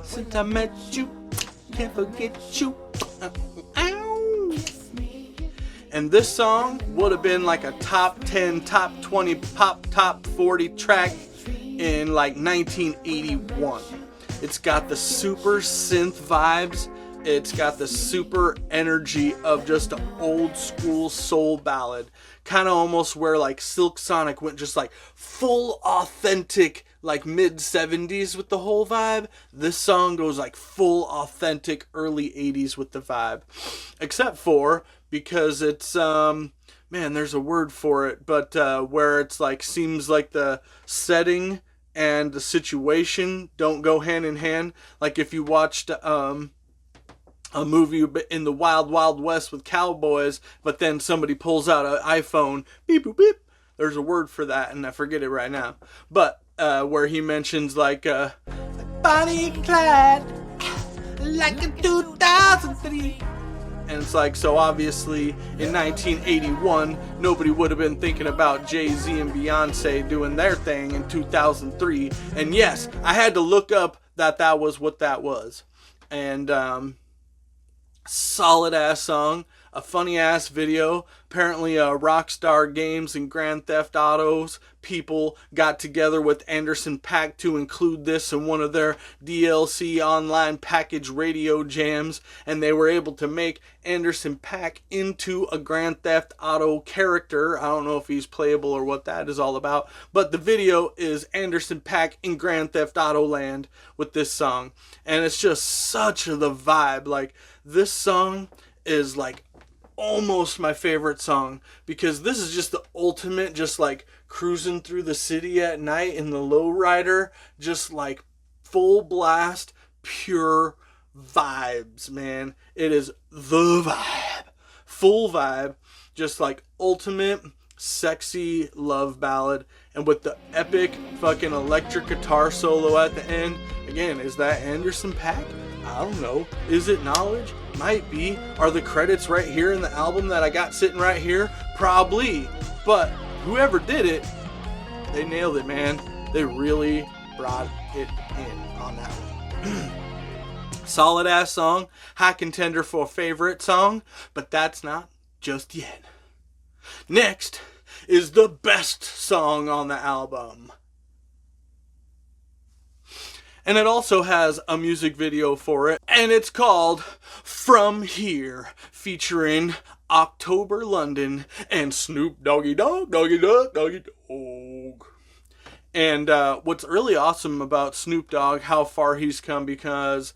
B: Since I met you, can't forget you. And this song would have been like a top 10, top 20, top 40 track in like 1981. It's got the super synth vibes. It's got the super energy of just an old school soul ballad. Kind of almost where like Silk Sonic went just like full authentic, like mid 70s with the whole vibe. This song goes like full authentic early 80s with the vibe. Except for because it's, man, there's a word for it, but where it's like seems like the setting and the situation don't go hand in hand. Like if you watched a movie in the Wild Wild West with cowboys, but then somebody pulls out an iPhone, beep boop beep. There's a word for that, and I forget it right now. But where he mentions like Bonnie and Clyde, like in 2003. And it's like, so obviously in 1981, nobody would have been thinking about Jay-Z and Beyonce doing their thing in 2003. And yes, I had to look up that was what that was. And solid ass song, a funny ass video. Apparently Rockstar Games and Grand Theft Auto's people got together with Anderson .Paak to include this in one of their DLC online package radio jams, and they were able to make Anderson .Paak into a Grand Theft Auto character. I don't know if he's playable or what that is all about, but the video is Anderson .Paak in Grand Theft Auto land with this song, and it's just such the vibe. Like, this song is like almost my favorite song, because this is just the ultimate, just like cruising through the city at night in the lowrider, just like full blast, pure vibes, man. It is the vibe, full vibe, just like ultimate sexy love ballad. And with the epic fucking electric guitar solo at the end, again, is that Anderson .Paak? I don't know. Is it Knowledge? Might be. Are the credits right here in the album that I got sitting right here? Probably. But whoever did it, they nailed it, man. They really brought it in on that one. Solid ass song. High contender for favorite song. But that's not just yet. Next is the best song on the album. And it also has a music video for it. And it's called From Here, featuring October London and Snoop Doggy Dogg, Doggy Dogg, Doggy Dogg. And what's really awesome about Snoop Dogg, how far he's come, because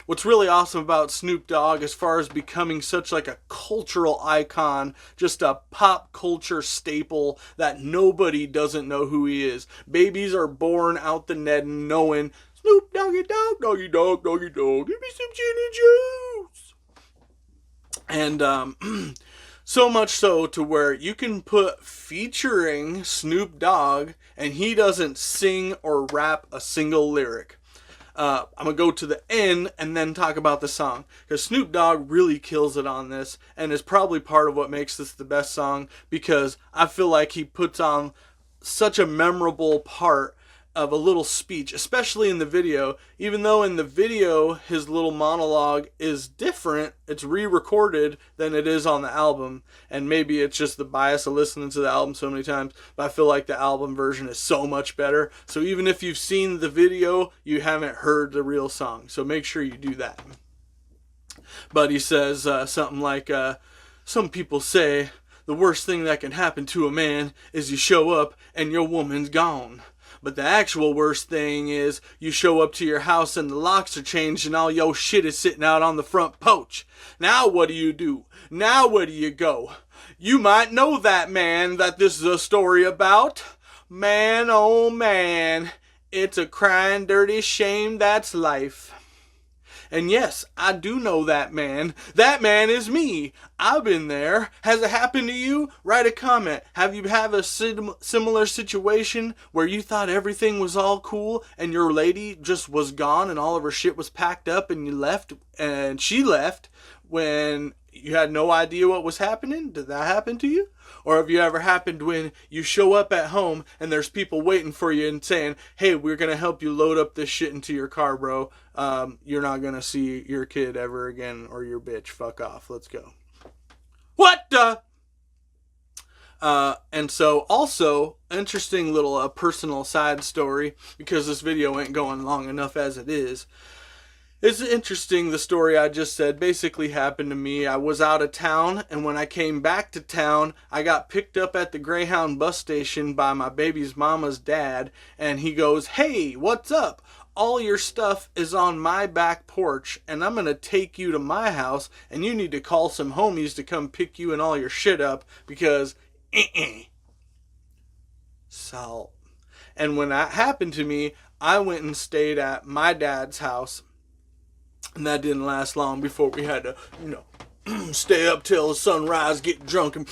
B: what's really awesome about Snoop Dogg as far as becoming such like a cultural icon, just a pop culture staple that nobody doesn't know who he is. Babies are born out the net knowing Snoop Doggy Dogg, Doggy Dogg, Doggy Dogg, give me some gin and juice. And so much so to where you can put featuring Snoop Dogg and he doesn't sing or rap a single lyric. I'm going to go to the end and then talk about the song, because Snoop Dogg really kills it on this and is probably part of what makes this the best song, because I feel like he puts on such a memorable part of a little speech, especially in the video. Even though in the video his little monologue is different, it's re-recorded than it is on the album, and maybe it's just the bias of listening to the album so many times, but I feel like the album version is so much better. So even if you've seen the video, you haven't heard the real song, so make sure you do that. But he says something like, some people say the worst thing that can happen to a man is you show up and your woman's gone. But the actual worst thing is you show up to your house and the locks are changed and all your shit is sitting out on the front porch. Now what do? Now where do you go? You might know that man that this is a story about. Man, oh man, it's a crying dirty shame that's life. And yes, I do know that man. That man is me. I've been there. Has it happened to you? Write a comment. Have you had a similar situation where you thought everything was all cool and your lady just was gone and all of her shit was packed up and you left and she left when you had no idea what was happening? Did that happen to you? Or have you ever happened when you show up at home and there's people waiting for you and saying, hey, we're going to help you load up this shit into your car, bro. You're not going to see your kid ever again, or your bitch. Fuck off. Let's go. What the? And so also, interesting little personal side story, because this video ain't going long enough as it is. It's interesting, the story I just said basically happened to me. I was out of town, and when I came back to town, I got picked up at the Greyhound bus station by my baby's mama's dad, and he goes, "Hey, what's up? All your stuff is on my back porch, and I'm going to take you to my house, and you need to call some homies to come pick you and all your shit up, because salt." And when that happened to me, I went and stayed at my dad's house. And that didn't last long before we had to, stay up till sunrise, get drunk, and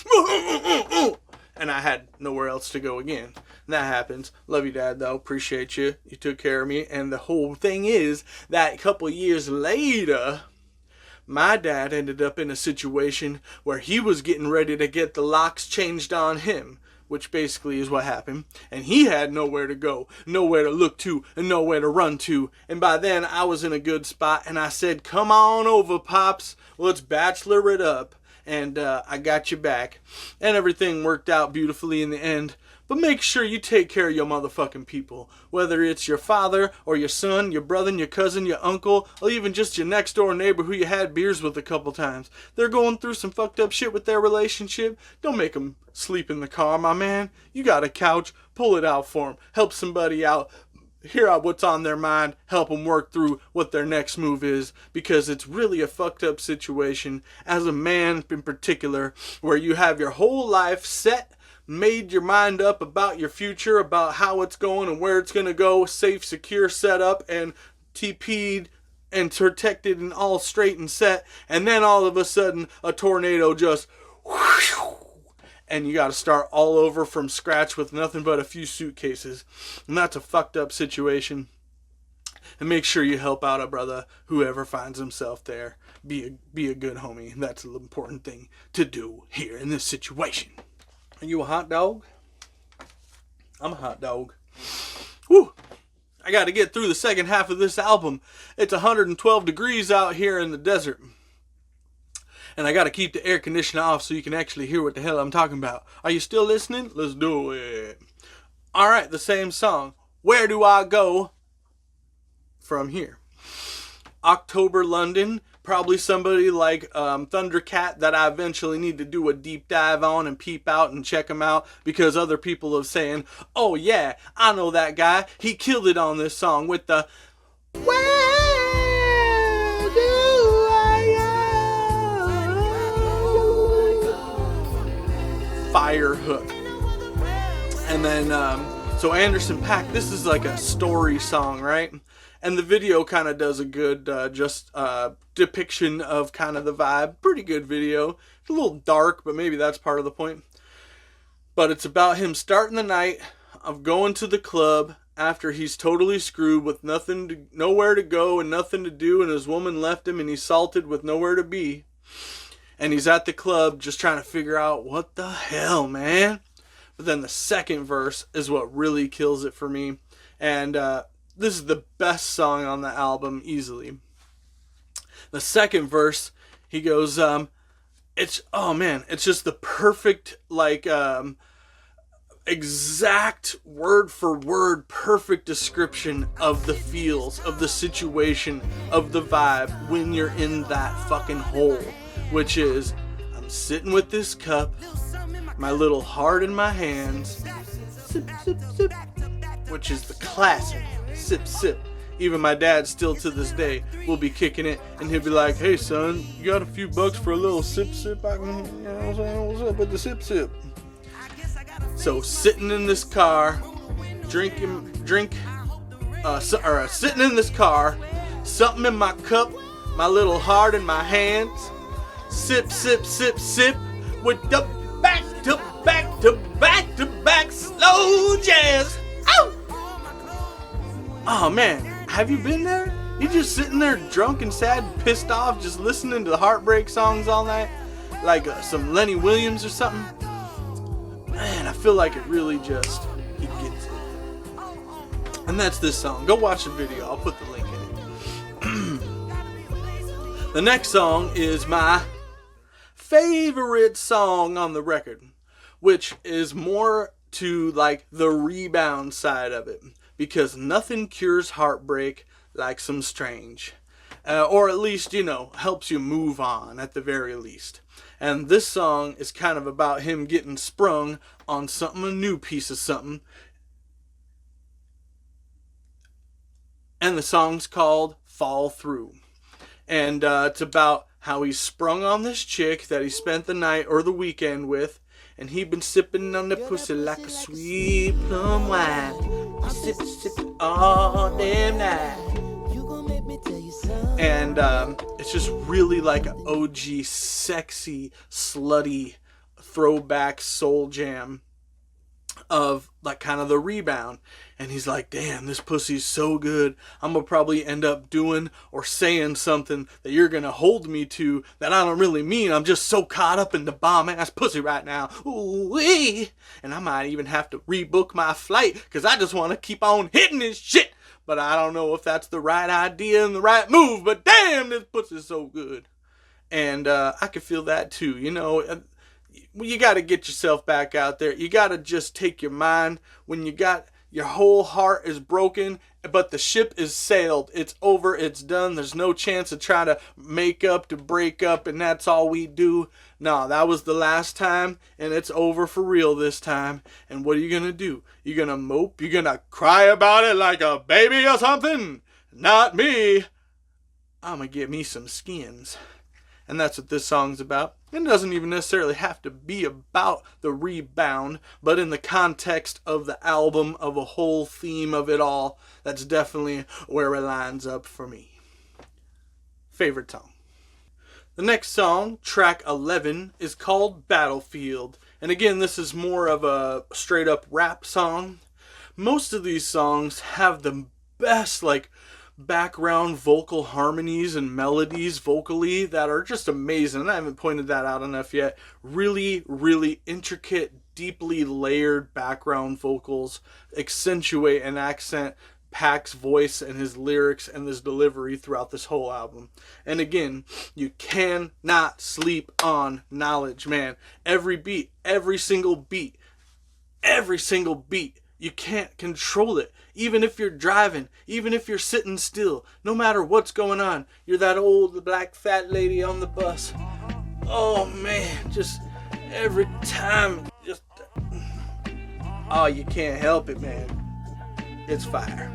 B: I had nowhere else to go again. And that happens. Love you, Dad, though. Appreciate you. You took care of me. And the whole thing is that a couple years later, my dad ended up in a situation where he was getting ready to get the locks changed on him, which basically is what happened. And he had nowhere to go, nowhere to look to, and nowhere to run to. And by then, I was in a good spot, and I said, "Come on over, Pops. Let's bachelor it up." And I got you back. And everything worked out beautifully in the end. But make sure you take care of your motherfucking people. Whether it's your father, or your son, your brother, your cousin, your uncle, or even just your next door neighbor who you had beers with a couple times. They're going through some fucked up shit with their relationship. Don't make them sleep in the car, my man. You got a couch. Pull it out for them. Help somebody out. Hear out what's on their mind. Help them work through what their next move is. Because it's really a fucked up situation. As a man in particular, where you have your whole life set, made your mind up about your future, about how it's going and where it's going to go, safe, secure, set up, and TP'd and protected and all straight and set, and then all of a sudden a tornado just whoosh, and you got to start all over from scratch with nothing but a few suitcases. And that's a fucked up situation. And make sure you help out a brother, whoever finds himself there. Be a good homie. That's an important thing to do here in this situation. Are you a hot dog? I'm a hot dog. Whew. I got to get through the second half of this album. It's 112 degrees out here in the desert. And I got to keep the air conditioner off so you can actually hear what the hell I'm talking about. Are you still listening? Let's do it. Alright, the same song. Where do I go from here? October, London. Probably somebody like Thundercat that I eventually need to do a deep dive on and peep out and check him out, because other people are saying, "Oh yeah, I know that guy. He killed it on this song with the Where do I go?" Fire hook. And then, so Anderson .Paak, this is like a story song, right? And the video kind of does a good depiction of kind of the vibe. Pretty good video. It's a little dark, but maybe that's part of the point. But it's about him starting the night of going to the club after he's totally screwed with nowhere to go and nothing to do, and his woman left him and he's salted with nowhere to be. And he's at the club just trying to figure out what the hell, man. But then the second verse is what really kills it for me. And this is the best song on the album, easily. The second verse, he goes, it's just the perfect, exact word for word, perfect description of the feels, of the situation, of the vibe when you're in that fucking hole. Which is, I'm sitting with this cup, my little heart in my hands, sip, sip, sip, which is the classic. Sip, sip. Even my dad still to this day will be kicking it, and he'll be like, "Hey son, you got a few bucks for a little sip, sip? I can, you know what I'm saying? What's up with the sip, sip?" So sitting in this car, sitting in this car, something in my cup, my little heart in my hands, sip, sip, sip, sip, with the back to back to back to back slow jazz. Ow! Oh man, have you been there? You just sitting there drunk and sad and pissed off, just listening to the heartbreak songs all night? Like some Lenny Williams or something? Man, I feel like it really just, he gets it. And that's this song. Go watch the video. I'll put the link in it. The next song is my favorite song on the record, which is more to like the rebound side of it, because nothing cures heartbreak like some strange. Or at least, helps you move on at the very least. And this song is kind of about him getting sprung on something, a new piece of something. And the song's called Fall Through. And it's about how he sprung on this chick that he spent the night or the weekend with, and he been sipping on the pussy like a sweet plum wine. Sipping all damn night. And it's just really like an OG, sexy, slutty throwback soul jam of like kind of the rebound. And he's like, damn, this pussy's so good, I'm gonna probably end up doing or saying something that you're gonna hold me to that I don't really mean. I'm just so caught up in the bomb ass pussy right now. Ooh-wee. And I might even have to rebook my flight because I just want to keep on hitting this shit. But I don't know if that's the right idea and the right move, but damn, this pussy's so good. And I can feel that too, you got to get yourself back out there. You got to just take your mind when you got your whole heart is broken, but the ship is sailed. It's over. It's done. There's no chance to try to make up, to break up, and that's all we do. No, that was the last time, and it's over for real this time. And what are you going to do? You're going to mope? You're going to cry about it like a baby or something? Not me. I'm going to get me some skins. And that's what this song's about. It doesn't even necessarily have to be about the rebound, but in the context of the album, of a whole theme of it all, that's definitely where it lines up for me. Favorite song. The next song, track 11, is called Battlefield. And again, this is more of a straight up rap song. Most of these songs have the best, background vocal harmonies and melodies vocally that are just amazing. And I haven't pointed that out enough yet. Really, really intricate, deeply layered background vocals accentuate and accent Pac's voice and his lyrics and his delivery throughout this whole album. And again, you cannot sleep on Knowledge, man. Every beat, every single beat, you can't control it. Even if you're driving, even if you're sitting still, no matter what's going on, you're that old black fat lady on the bus. Oh man, just every time, you can't help it, man. It's fire.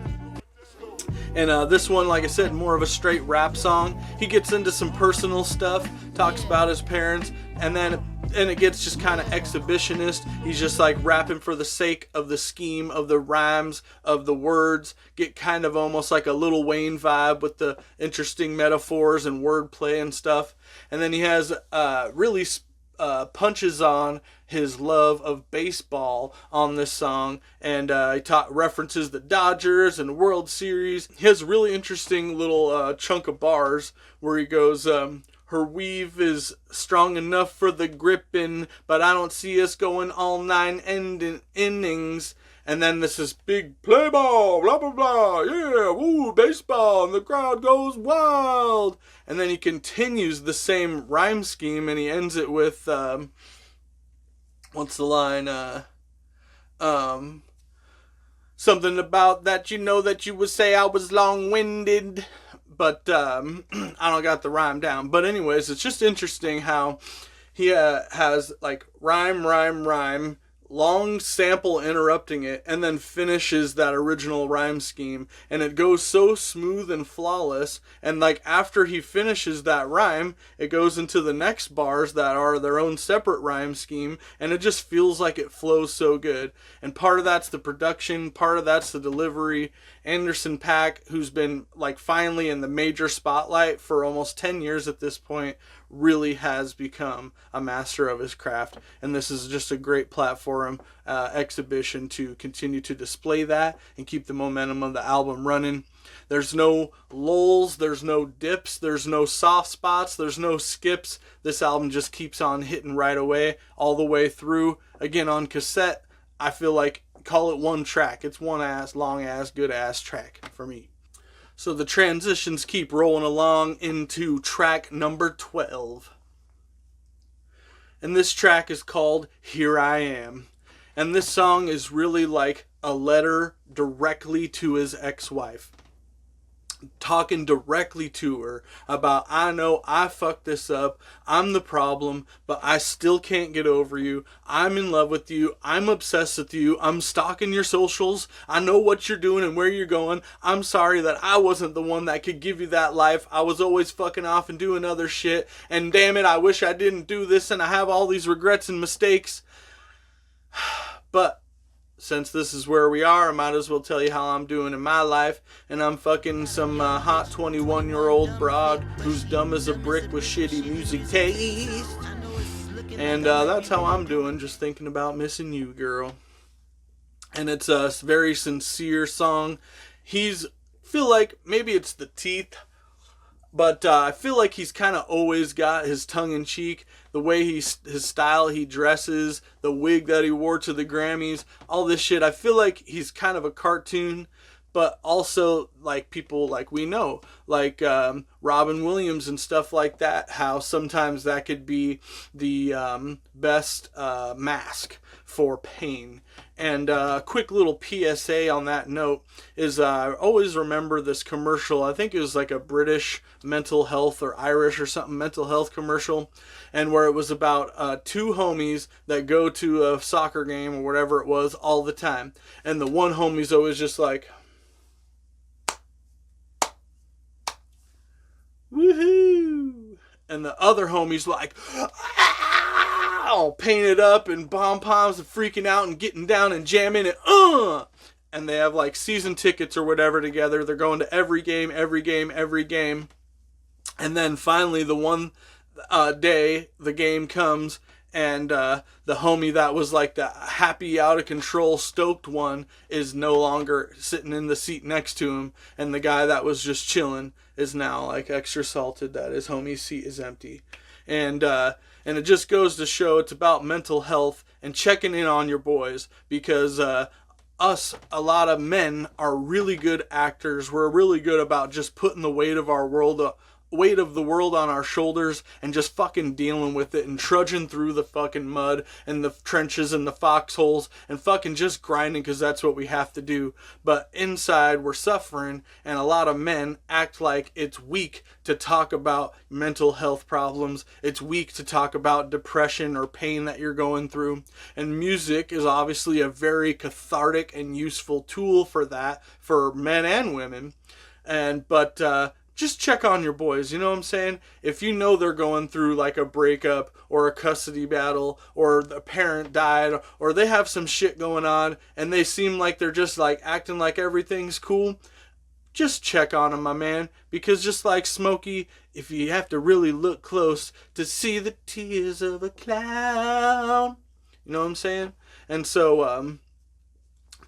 B: And this one, like I said, more of a straight rap song. He gets into some personal stuff, talks about his parents, and it gets just kind of exhibitionist. He's just like rapping for the sake of the scheme, of the rhymes, of the words. Get kind of almost like a Lil Wayne vibe with the interesting metaphors and wordplay and stuff. And then he has really punches on his love of baseball on this song, and he references the Dodgers and World Series. He has a really interesting little chunk of bars where he goes, her weave is strong enough for the gripping, but I don't see us going all 9 innings. And then this is big play ball, blah, blah, blah, yeah, woo, baseball, and the crowd goes wild. And then he continues the same rhyme scheme, and he ends it with, what's the line? Something about that that you would say I was long-winded, but I don't got the rhyme down. But anyways, it's just interesting how he has rhyme, long sample interrupting it, and then finishes that original rhyme scheme, and it goes so smooth and flawless. And after he finishes that rhyme, it goes into the next bars that are their own separate rhyme scheme, and it just feels like it flows so good. And part of that's the production, part of that's the delivery. Anderson .Paak, who's been finally in the major spotlight for almost 10 years at this point, really has become a master of his craft, and this is just a great platform exhibition to continue to display that and keep the momentum of the album running. There's no lulls, there's no dips, there's no soft spots, there's no skips. This album just keeps on hitting right away, all the way through. Again, on cassette, I feel call it one track. It's one long good track for me. So the transitions keep rolling along into track number 12. and this track is called Here I Am. And this song is really like a letter directly to his ex-wife. Talking directly to her about, I know I fucked this up, I'm the problem, but I still can't get over you, I'm in love with you, I'm obsessed with you, I'm stalking your socials, I know what you're doing and where you're going, I'm sorry that I wasn't the one that could give you that life, I was always fucking off and doing other shit, and damn it, I wish I didn't do this, and I have all these regrets and mistakes. But since this is where we are, I might as well tell you how I'm doing in my life. And I'm fucking some hot 21-year-old broad who's dumb as a brick with shitty music taste. And that's how I'm doing, just thinking about missing you, girl. And it's a very sincere song. Feel like maybe it's the teeth, but I feel like he's kind of always got his tongue in cheek. The way his style, he dresses, the wig that he wore to the Grammys, all this shit. I feel like he's kind of a cartoon, but also like people like we know, like Robin Williams and stuff like that, how sometimes that could be the best mask for pain. And a quick little PSA on that note is I always remember this commercial. I think it was like a British mental health or Irish or something mental health commercial, and where it was about two homies that go to a soccer game or whatever it was all the time. And the one homie's always just like, woohoo! And the other homie's like, all painted up and pom-poms and freaking out and getting down and jamming and and they have like season tickets or whatever together. They're going to every game. And then finally the one day the game comes, and the homie that was like the happy, out of control, stoked one is no longer sitting in the seat next to him, and the guy that was just chilling is now like extra salted that his homie's seat is empty. And it just goes to show it's about mental health and checking in on your boys, because a lot of men are really good actors. We're really good about just putting the weight of the world on our shoulders and just fucking dealing with it and trudging through the fucking mud and the trenches and the foxholes and fucking just grinding, because that's what we have to do. But inside we're suffering, and a lot of men act like it's weak to talk about mental health problems. It's weak to talk about depression or pain that you're going through. And music is obviously a very cathartic and useful tool for that, for men and women. But just check on your boys, you know what I'm saying? If you know they're going through like a breakup or a custody battle, or the parent died, or they have some shit going on and they seem like they're just like acting like everything's cool, just check on them, my man. Because just like Smokey, if you have to really look close to see the tears of a clown, you know what I'm saying? And so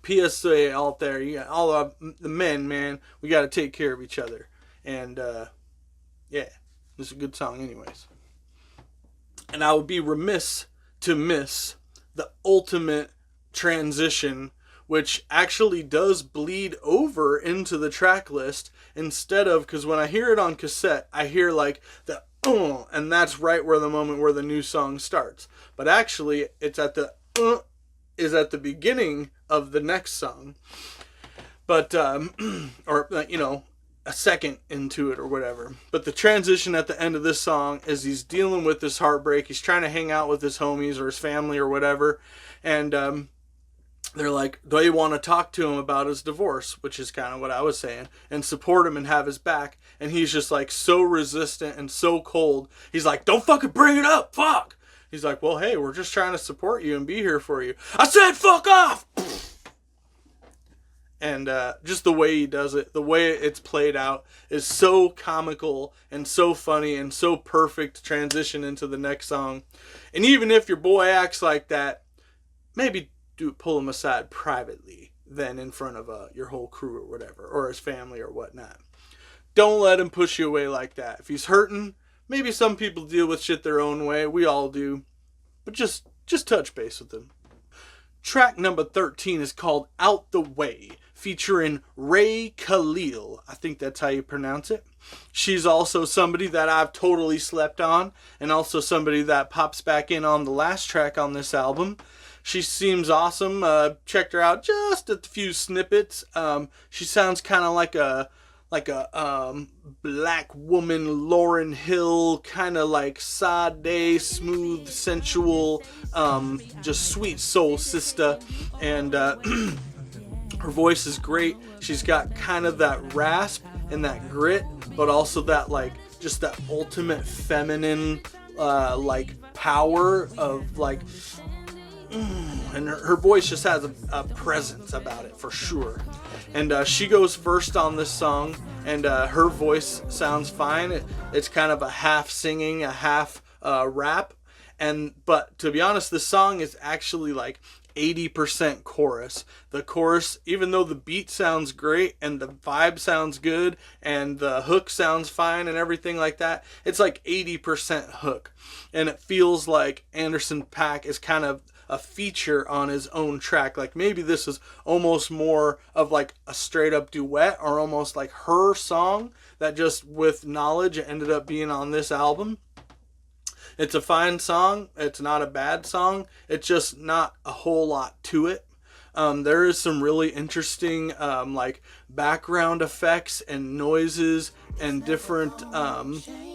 B: PSA out there, you got all of the men, man, we got to take care of each other. And, yeah, this is a good song anyways. And I would be remiss to miss the ultimate transition, which actually does bleed over into the track list, instead of, because when I hear it on cassette, I hear like the, and that's right where the moment where the new song starts. But actually, it's at the, is at the beginning of the next song. But, or, you know, a second into it or whatever. But the transition at the end of this song is he's dealing with this heartbreak. He's trying to hang out with his homies or his family or whatever. And they're like, they want to talk to him about his divorce, which is kind of what I was saying, and support him and have his back. And he's just like so resistant and so cold. He's like, don't fucking bring it up. Fuck. He's like, well, hey, we're just trying to support you and be here for you. I said, fuck off. And just the way he does it, the way it's played out is so comical and so funny and so perfect transition into the next song. And even if your boy acts like that, maybe pull him aside privately than in front of your whole crew or whatever, or his family or whatnot. Don't let him push you away like that. If he's hurting, maybe some people deal with shit their own way. We all do. But just touch base with him. Track number 13 is called Out the Way, featuring Ray Khalil. I think that's how you pronounce it. She's also somebody that I've totally slept on, and also somebody that pops back in on the last track on this album. She seems awesome. Checked her out just a few snippets. She sounds kind of like a black woman Lauryn Hill, kind of like Sade, smooth, sensual, just sweet soul sister. And her voice is great. She's got kind of that rasp and that grit, but also that like just that ultimate feminine like power of like, and her voice just has a presence about it for sure. And she goes first on this song, and her voice sounds fine. It's kind of a half singing, a half rap, but to be honest, the song is actually like 80% chorus. The chorus, even though the beat sounds great and the vibe sounds good and the hook sounds fine and everything like that, it's like 80% hook. And it feels like Anderson .Paak is kind of a feature on his own track. Like maybe this is almost more of like a straight up duet, or almost like her song that just with knowledge ended up being on this album. It's a fine song. It's not a bad song. It's just not a whole lot to it. There is some really interesting like background effects and noises and different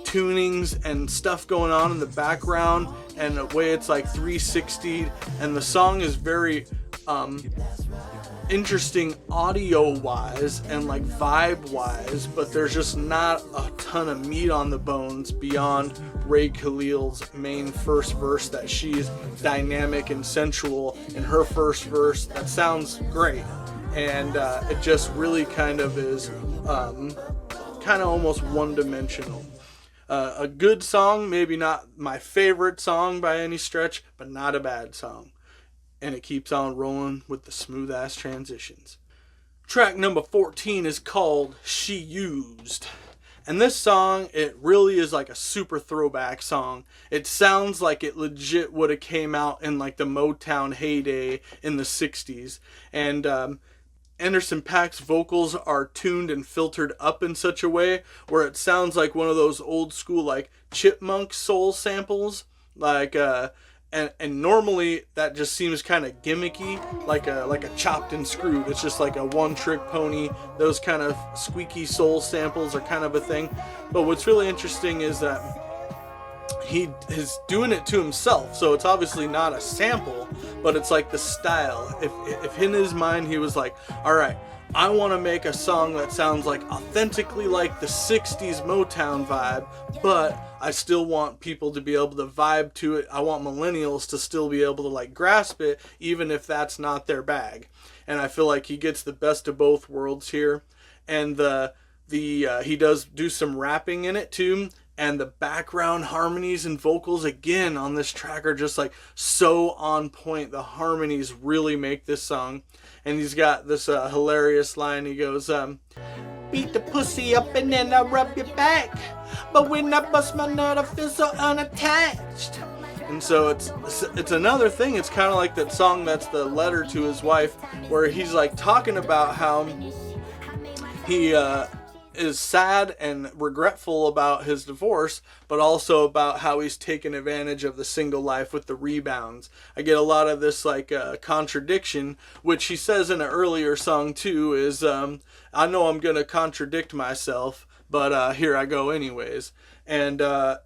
B: tunings and stuff going on in the background, and the way it's like 360'd, and the song is very interesting audio wise and like vibe wise, but there's just not a ton of meat on the bones beyond Ray Khalil's main first verse, that she's dynamic and sensual in her first verse. That sounds great, and it just really kind of is kind of almost one-dimensional. A good song, maybe not my favorite song by any stretch, but not a bad song. And it keeps on rolling with the smooth ass transitions. Track number 14 is called She Used. And this song, it really is like a super throwback song. It sounds like it legit would have came out in like the Motown heyday in the 60s. And Anderson .Paak's vocals are tuned and filtered up in such a way where it sounds like one of those old school like chipmunk soul samples. Like and normally that just seems kind of gimmicky, like a chopped and screwed. It's just like a one-trick pony. Those kind of squeaky soul samples are kind of a thing. But what's really interesting is that he is doing it to himself, so it's obviously not a sample, but it's like the style. If in his mind he was like, all right, I want to make a song that sounds like authentically like the 60s Motown vibe, but I still want people to be able to vibe to it. I want millennials to still be able to like grasp it, even if that's not their bag. And I feel like he gets the best of both worlds here. And he does do some rapping in it too. And the background harmonies and vocals again on this track are just like so on point. The harmonies really make this song. And he's got this hilarious line. He goes, beat the pussy up and then I rub your back. But when I bust my nut, I feel so unattached. And so it's another thing. It's kind of like that song that's the letter to his wife, where he's like talking about how he is sad and regretful about his divorce, but also about how he's taken advantage of the single life with the rebounds. I get a lot of this like contradiction, which he says in an earlier song too, is I know I'm gonna contradict myself, but here I go anyways. And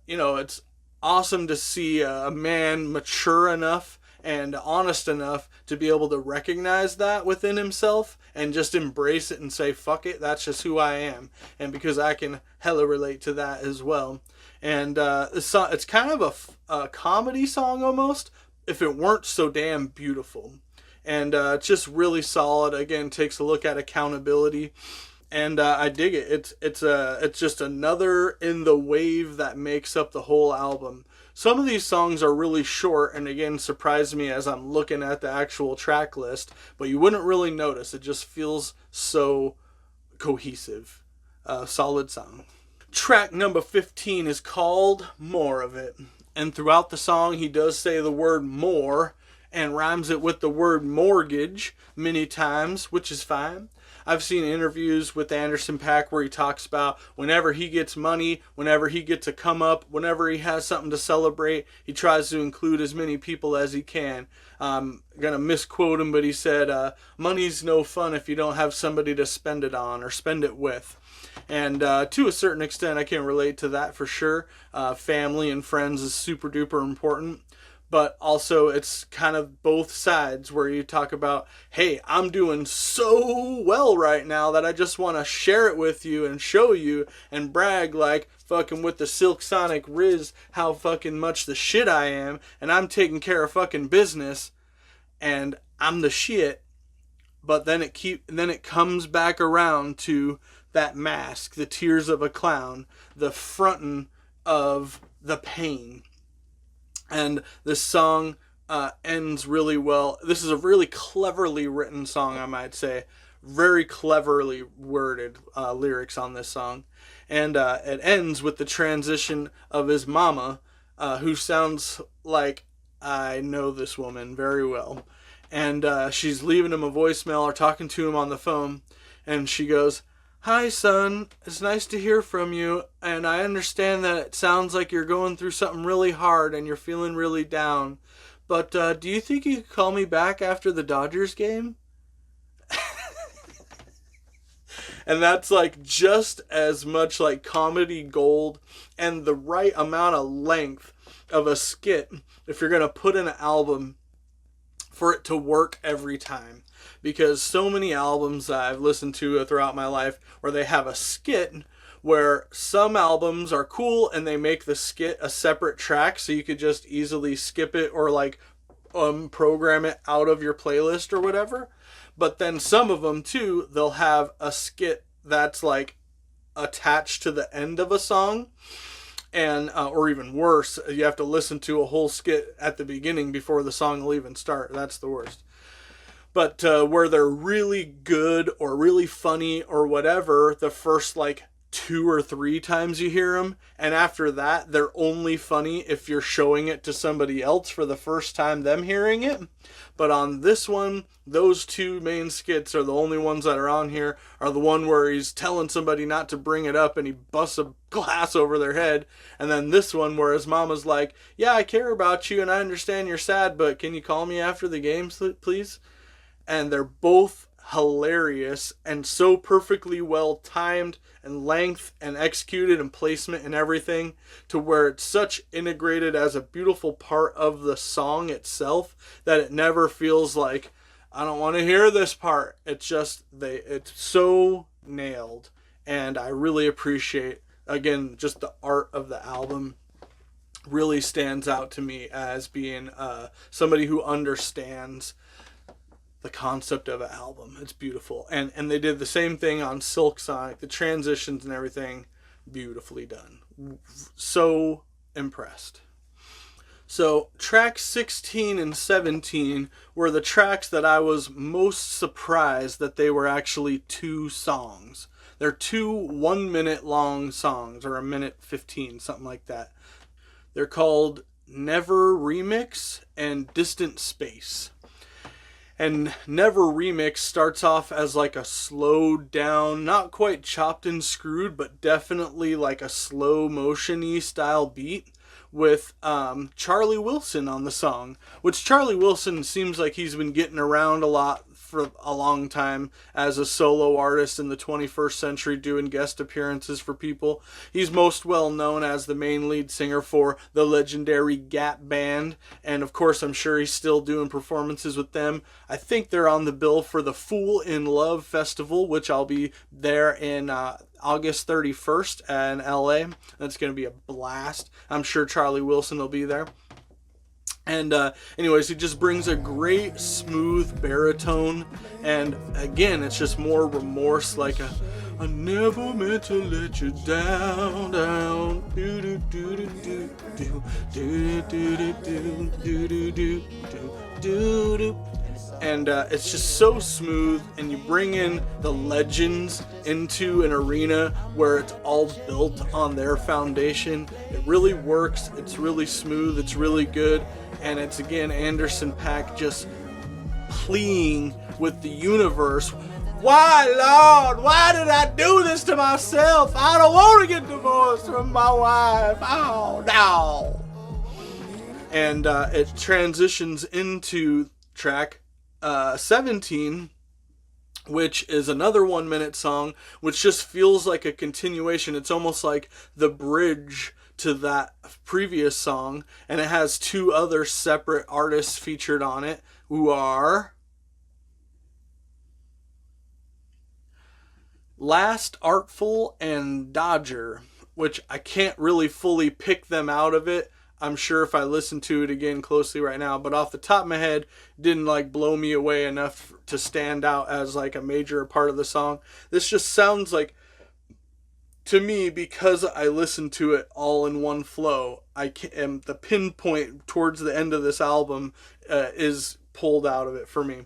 B: it's awesome to see a man mature enough and honest enough to be able to recognize that within himself and just embrace it and say, fuck it, that's just who I am. And because I can hella relate to that as well. And it's kind of a comedy song almost, if it weren't so damn beautiful. And it's just really solid. Again, takes a look at accountability. And I dig it. It's just another in the wave that makes up the whole album. Some of these songs are really short, and again, surprised me as I'm looking at the actual track list, but you wouldn't really notice. It just feels so cohesive. Solid song. Track number 15 is called More of It. And throughout the song, he does say the word more and rhymes it with the word mortgage many times, which is fine. I've seen interviews with Anderson .Paak where he talks about whenever he gets money, whenever he gets a come up, whenever he has something to celebrate, he tries to include as many people as he can. I'm gonna misquote him, but he said, money's no fun if you don't have somebody to spend it on or spend it with. And to a certain extent, I can relate to that for sure. Family and friends is super duper important. But also it's kind of both sides where you talk about, hey, I'm doing so well right now that I just want to share it with you and show you and brag like fucking with the Silk Sonic Riz how fucking much the shit I am, and I'm taking care of fucking business and I'm the shit. But then it comes back around to that mask, the tears of a clown, the fronting of the pain. And this song ends really well. This is a really cleverly written song, I might say. Very cleverly worded lyrics on this song. And it ends with the transition of his mama, who sounds like I know this woman very well. And she's leaving him a voicemail or talking to him on the phone. And she goes, "Hi, son. It's nice to hear from you. And I understand that it sounds like you're going through something really hard and you're feeling really down. But do you think you could call me back after the Dodgers game?" And that's like just as much like comedy gold and the right amount of length of a skit if you're going to put in an album for it to work every time. Because so many albums that I've listened to throughout my life where they have a skit, where some albums are cool and they make the skit a separate track so you could just easily skip it or like program it out of your playlist or whatever. But then some of them too, they'll have a skit that's like attached to the end of a song. And or even worse, you have to listen to a whole skit at the beginning before the song will even start. That's the worst. But where they're really good or really funny or whatever, the first like 2 or 3 times you hear them, and after that they're only funny if you're showing it to somebody else for the first time them hearing it. But on this one, those 2 main skits are the only ones that are on here, are the one where he's telling somebody not to bring it up and he busts a glass over their head, and then this one where his mama's like, "Yeah, I care about you and I understand you're sad, but can you call me after the game, please?" And they're both hilarious and so perfectly well timed and length and executed and placement and everything, to where it's such integrated as a beautiful part of the song itself that it never feels like I don't want to hear this part. It's just it's so nailed, and I really appreciate, again, just the art of the album really stands out to me as being somebody who understands the concept of an album. It's beautiful. And they did the same thing on Silk Sonic. The transitions and everything, beautifully done. So impressed. So tracks 16 and 17 were the tracks that I was most surprised that they were actually 2 songs. They're 2 1-minute long songs, or 1:15, something like that. They're called Never Remix and Distant Space. And Never Remix starts off as like a slowed down, not quite chopped and screwed, but definitely like a slow motion-y style beat with Charlie Wilson on the song, which Charlie Wilson seems like he's been getting around a lot for a long time as a solo artist in the 21st century, doing guest appearances for people. He's most well known as the main lead singer for the legendary Gap Band, and of course I'm sure he's still doing performances with them. I think they're on the bill for the Fool in Love Festival, which I'll be there in August 31st in LA. That's going to be a blast. I'm sure Charlie Wilson will be there. And anyways, he just brings a great smooth baritone, and again, it's just more remorse, like I never meant to let you down, do do do do do do do do do do do do do. And it's just so smooth, and you bring in the legends into an arena where it's all built on their foundation. It really works. It's really smooth. It's really good. And it's, again, Anderson .Paak just pleading with the universe. Why, Lord? Why did I do this to myself? I don't want to get divorced from my wife. Oh, no. And it transitions into track 17, which is another 1 minute song, which just feels like a continuation. It's almost like the bridge to that previous song, and it has two other separate artists featured on it, who are Last Artful and Dodger, which I can't really fully pick them out of it. I'm sure if I listen to it again closely right now, but off the top of my head, didn't like blow me away enough to stand out as like a major part of the song. This just sounds like, to me, because I listened to it all in one flow, the pinpoint towards the end of this album is pulled out of it for me.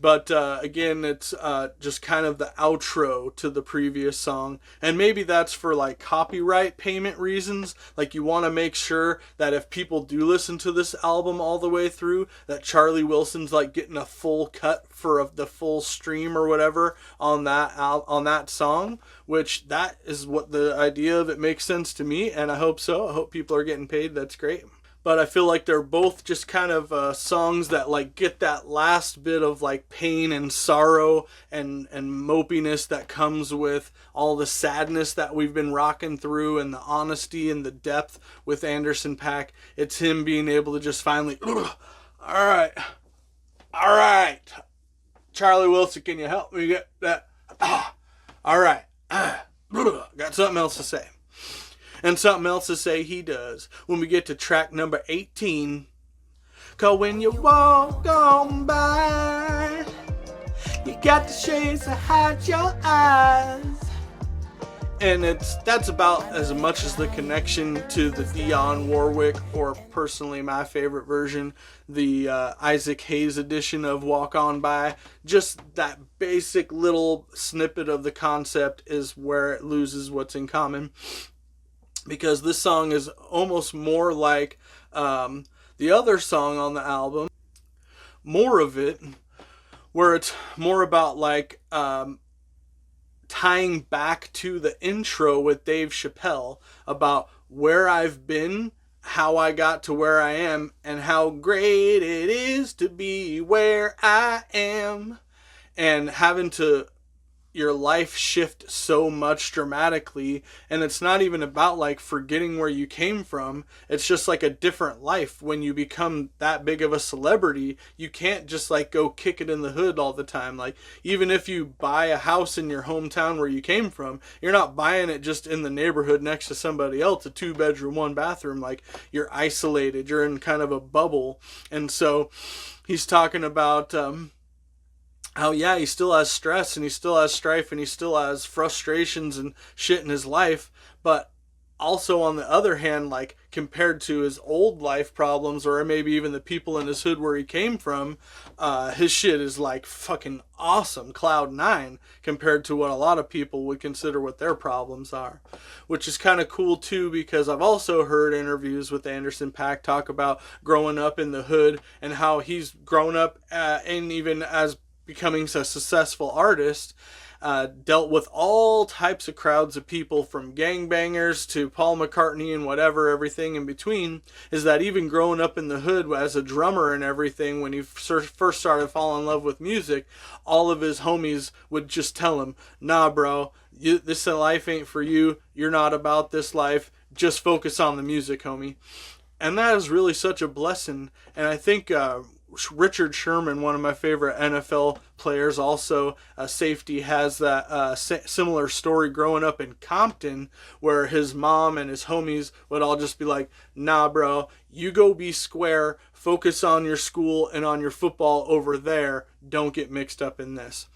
B: But again, it's just kind of the outro to the previous song. And maybe that's for like copyright payment reasons. Like you want to make sure that if people do listen to this album all the way through, that Charlie Wilson's like getting a full cut for the full stream or whatever on that song. Which that is what the idea of it makes sense to me. And I hope so. I hope people are getting paid. That's great. But I feel like they're both just kind of songs that like get that last bit of like pain and sorrow and mopiness that comes with all the sadness that we've been rocking through, and the honesty and the depth with Anderson .Paak. It's him being able to just finally, all right, Charlie Wilson, can you help me get that? All right, got something else to say. And something else to say he does when we get to track number 18. 'Cause when you walk on by, you got the shades to hide your eyes. And that's about as much as the connection to the Dionne Warwick, or personally my favorite version, the Isaac Hayes edition of Walk On By. Just that basic little snippet of the concept is where it loses what's in common. Because this song is almost more like the other song on the album. More of it, where it's more about like tying back to the intro with Dave Chappelle about where I've been, how I got to where I am, and how great it is to be where I am. And having to your life shift so much dramatically, and it's not even about like forgetting where you came from. It's just like a different life. When you become that big of a celebrity, you can't just like go kick it in the hood all the time. Like even if you buy a house in your hometown where you came from, you're not buying it just in the neighborhood next to somebody else, a 2-bedroom 1-bathroom. Like you're isolated, you're in kind of a bubble. And so he's talking about how, yeah, he still has stress and he still has strife and he still has frustrations and shit in his life. But also on the other hand, like compared to his old life problems, or maybe even the people in his hood where he came from, his shit is like fucking awesome, cloud 9, compared to what a lot of people would consider what their problems are. Which is kind of cool too, because I've also heard interviews with Anderson .Paak talk about growing up in the hood and how he's grown up and even as becoming a successful artist, dealt with all types of crowds of people, from gangbangers to Paul McCartney and whatever, everything in between. Is that even growing up in the hood as a drummer and everything, when he first started falling in love with music, all of his homies would just tell him, nah bro, this life ain't for you, you're not about this life, just focus on the music, homie. And that is really such a blessing. And I think Richard Sherman, one of my favorite NFL players, also a safety, has that similar story growing up in Compton, where his mom and his homies would all just be like, nah bro, you go be square, focus on your school and on your football over there, don't get mixed up in this.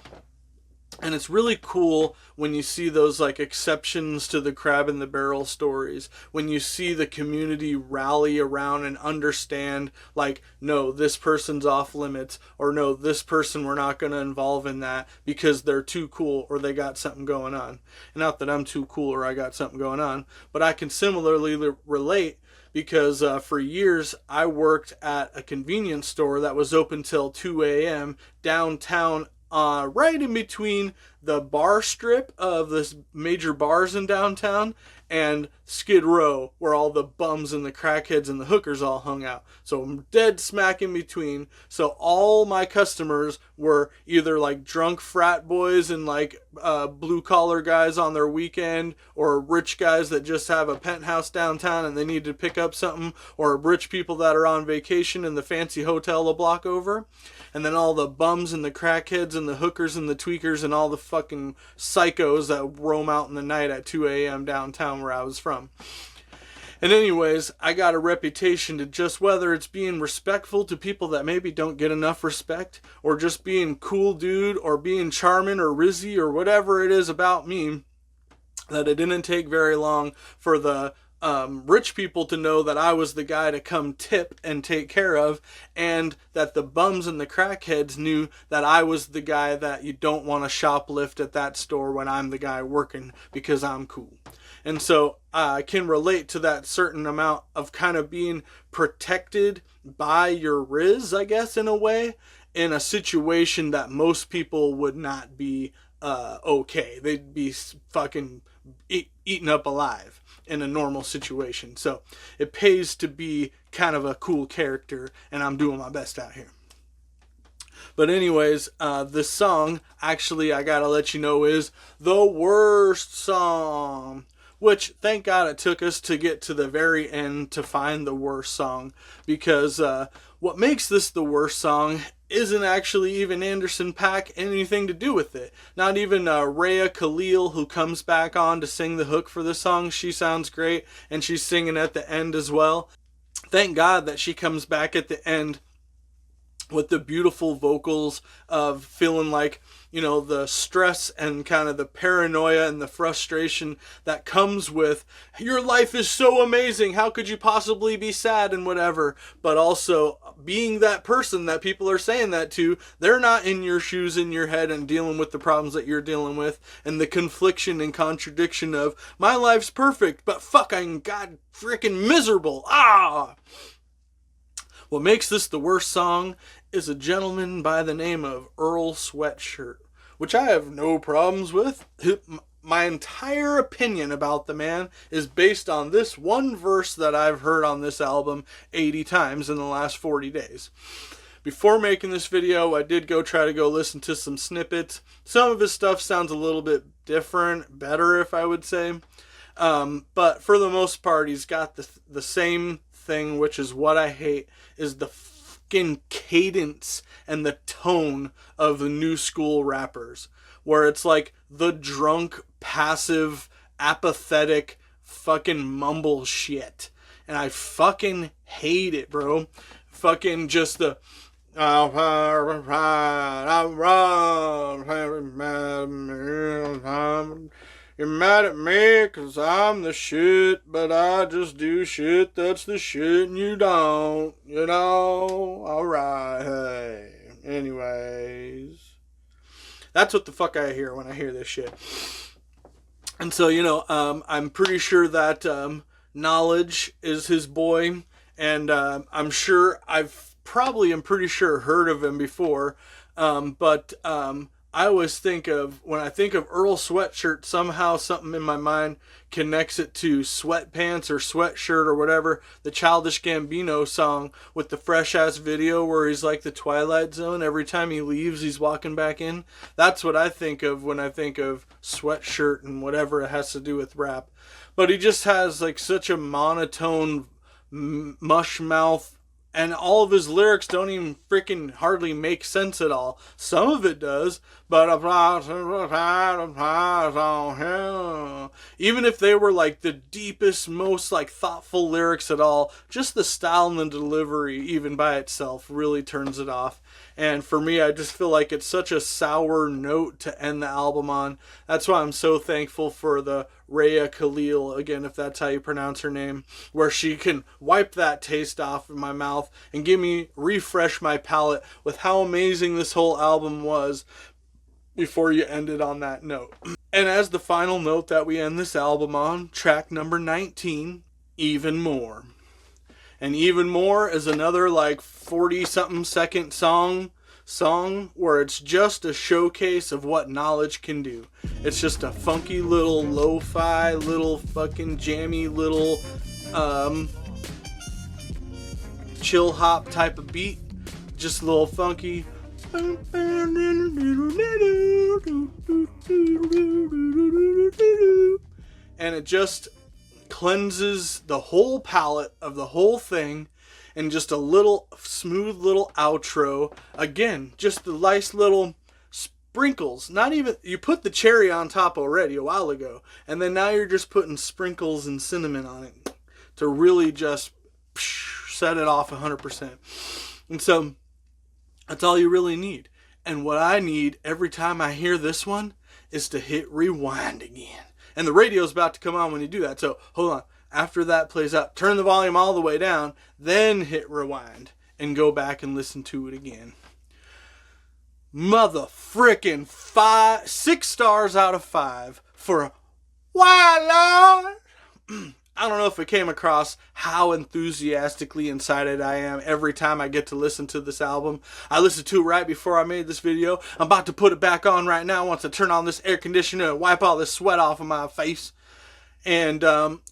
B: And it's really cool when you see those like exceptions to the crab in the barrel stories, when you see the community rally around and understand, like, no, this person's off limits, or no, this person we're not going to involve in that because they're too cool or they got something going on. And not that I'm too cool or I got something going on, but I can similarly relate, because for years I worked at a convenience store that was open till 2 a.m. downtown right in between the bar strip of this major bars in downtown and Skid Row, where all the bums and the crackheads and the hookers all hung out. So I'm dead smack in between. So all my customers were either like drunk frat boys and like blue collar guys on their weekend, or rich guys that just have a penthouse downtown and they need to pick up something, or rich people that are on vacation in the fancy hotel a block over. And then all the bums and the crackheads and the hookers and the tweakers and all the fucking psychos that roam out in the night at 2 a.m. downtown where I was from. And anyways, I got a reputation to just, whether it's being respectful to people that maybe don't get enough respect, or just being cool dude, or being charming or rizzy or whatever it is about me, that it didn't take very long for the rich people to know that I was the guy to come tip and take care of, and that the bums and the crackheads knew that I was the guy that you don't want to shoplift at that store when I'm the guy working, because I'm cool. And so I can relate to that certain amount of kind of being protected by your riz, I guess, in a way, in a situation that most people would not be okay. They'd be fucking eaten up alive in a normal situation. So it pays to be kind of a cool character, and I'm doing my best out here. But anyways, this song, actually, I gotta let you know, is the worst song. Which, thank God it took us to get to the very end to find the worst song. Because what makes this the worst song isn't actually even Anderson .Paak anything to do with it. Not even Rhea Khalil, who comes back on to sing the hook for the song. She sounds great, and she's singing at the end as well. Thank God that she comes back at the end with the beautiful vocals of feeling like, you know, the stress and kind of the paranoia and the frustration that comes with your life is so amazing, how could you possibly be sad and whatever, but also being that person that people are saying that to. They're not in your shoes, in your head, and dealing with the problems that you're dealing with, and the confliction and contradiction of my life's perfect but fucking god freaking miserable. What makes this the worst song is a gentleman by the name of Earl Sweatshirt, which I have no problems with. My entire opinion about the man is based on this one verse that I've heard on this album 80 times in the last 40 days. Before making this video, I did try to go listen to some snippets. Some of his stuff sounds a little bit different, better if I would say. But for the most part, he's got the same thing, which is what I hate, is the fucking cadence and the tone of the new school rappers, where it's like the drunk, passive, apathetic fucking mumble shit. And I fucking hate it, bro. Fucking just the you're mad at me 'cause I'm the shit, but I just do shit that's the shit and you don't, you know? Alright, hey. Anyways. That's what the fuck I hear when I hear this shit. And so, you know, I'm pretty sure that Knowledge is his boy, and I'm pretty sure heard of him before, but I always think of, when I think of Earl Sweatshirt, somehow something in my mind connects it to Sweatpants or Sweatshirt or whatever, the Childish Gambino song with the fresh ass video where he's like the Twilight Zone. Every time he leaves, he's walking back in. That's what I think of when I think of Sweatshirt and whatever it has to do with rap. But he just has like such a monotone mush mouth, and all of his lyrics don't even freaking hardly make sense at all. Some of it does, but even if they were like the deepest, most like thoughtful lyrics at all, just the style and the delivery, even by itself, really turns it off. And for me, I just feel like it's such a sour note to end the album on. That's why I'm so thankful for the Rhea Khalil, again, if that's how you pronounce her name, where she can wipe that taste off in my mouth and refresh my palate with how amazing this whole album was before you end it on that note. And as the final note that we end this album on, track number 19, Even More. And Even More is another like 40-something second song song where it's just a showcase of what knowledge can do. It's just a funky little lo-fi, little fucking jammy little chill hop type of beat. Just a little funky. And it just cleanses the whole palette of the whole thing. And just a little smooth little outro. Again, just the nice little sprinkles. Not even, you put the cherry on top already a while ago. And then now you're just putting sprinkles and cinnamon on it to really just set it off 100%. And so that's all you really need. And what I need every time I hear this one is to hit rewind again. And the radio's about to come on when you do that. So hold on. After that plays out, turn the volume all the way down, then hit rewind and go back and listen to it again. Mother frickin' 6 stars out of 5 for Why Lord? I don't know if it came across how enthusiastically excited I am every time I get to listen to this album. I listened to it right before I made this video. I'm about to put it back on right now once I turn on this air conditioner and wipe all this sweat off of my face. And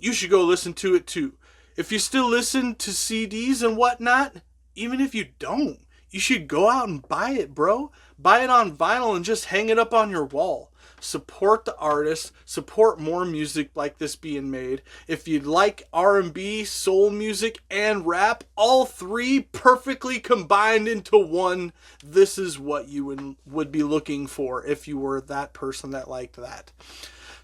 B: you should go listen to it too. If you still listen to CDs and whatnot, even if you don't, you should go out and buy it, bro. Buy it on vinyl and just hang it up on your wall. Support the artist. Support more music like this being made. If you'd like R&B, soul music, and rap, all three perfectly combined into one, this is what you would be looking for if you were that person that liked that.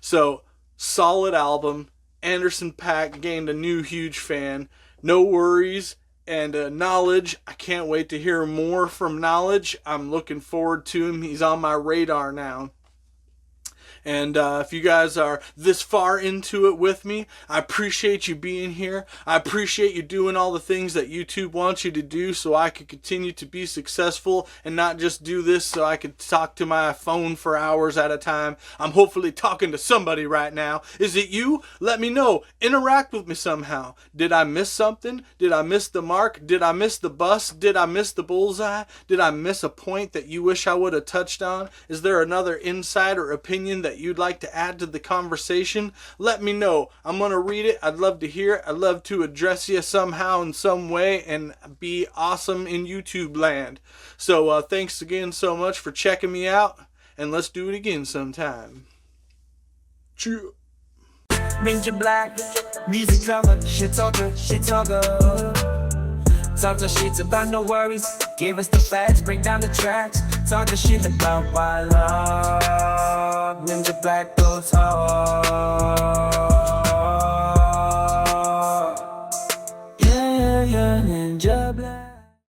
B: So, solid album. Anderson .Paak gained a new huge fan. NxWorries and Knowledge. I can't wait to hear more from Knowledge. I'm looking forward to him. He's on my radar now. And if you guys are this far into it with me, I appreciate you being here. I appreciate you doing all the things that YouTube wants you to do so I can continue to be successful and not just do this so I could talk to my phone for hours at a time. I'm hopefully talking to somebody right now. Is it you? Let me know. Interact with me somehow. Did I miss something? Did I miss the mark? Did I miss the bus? Did I miss the bullseye? Did I miss a point that you wish I would have touched on? Is there another insight or opinion that you'd like to add to the conversation? Let me know. I'm going to read it. I'd love to hear it. I'd love to address you somehow in some way and be awesome in YouTube land. So thanks again so much for checking me out, and let's do it again sometime. Cheers.
A: Ninja Black, music lover, shit talker, shit talker. Talk the shit about no worries. Give us the facts, break down the tracks. Talk the shit about why love. Ninja Black goes hard.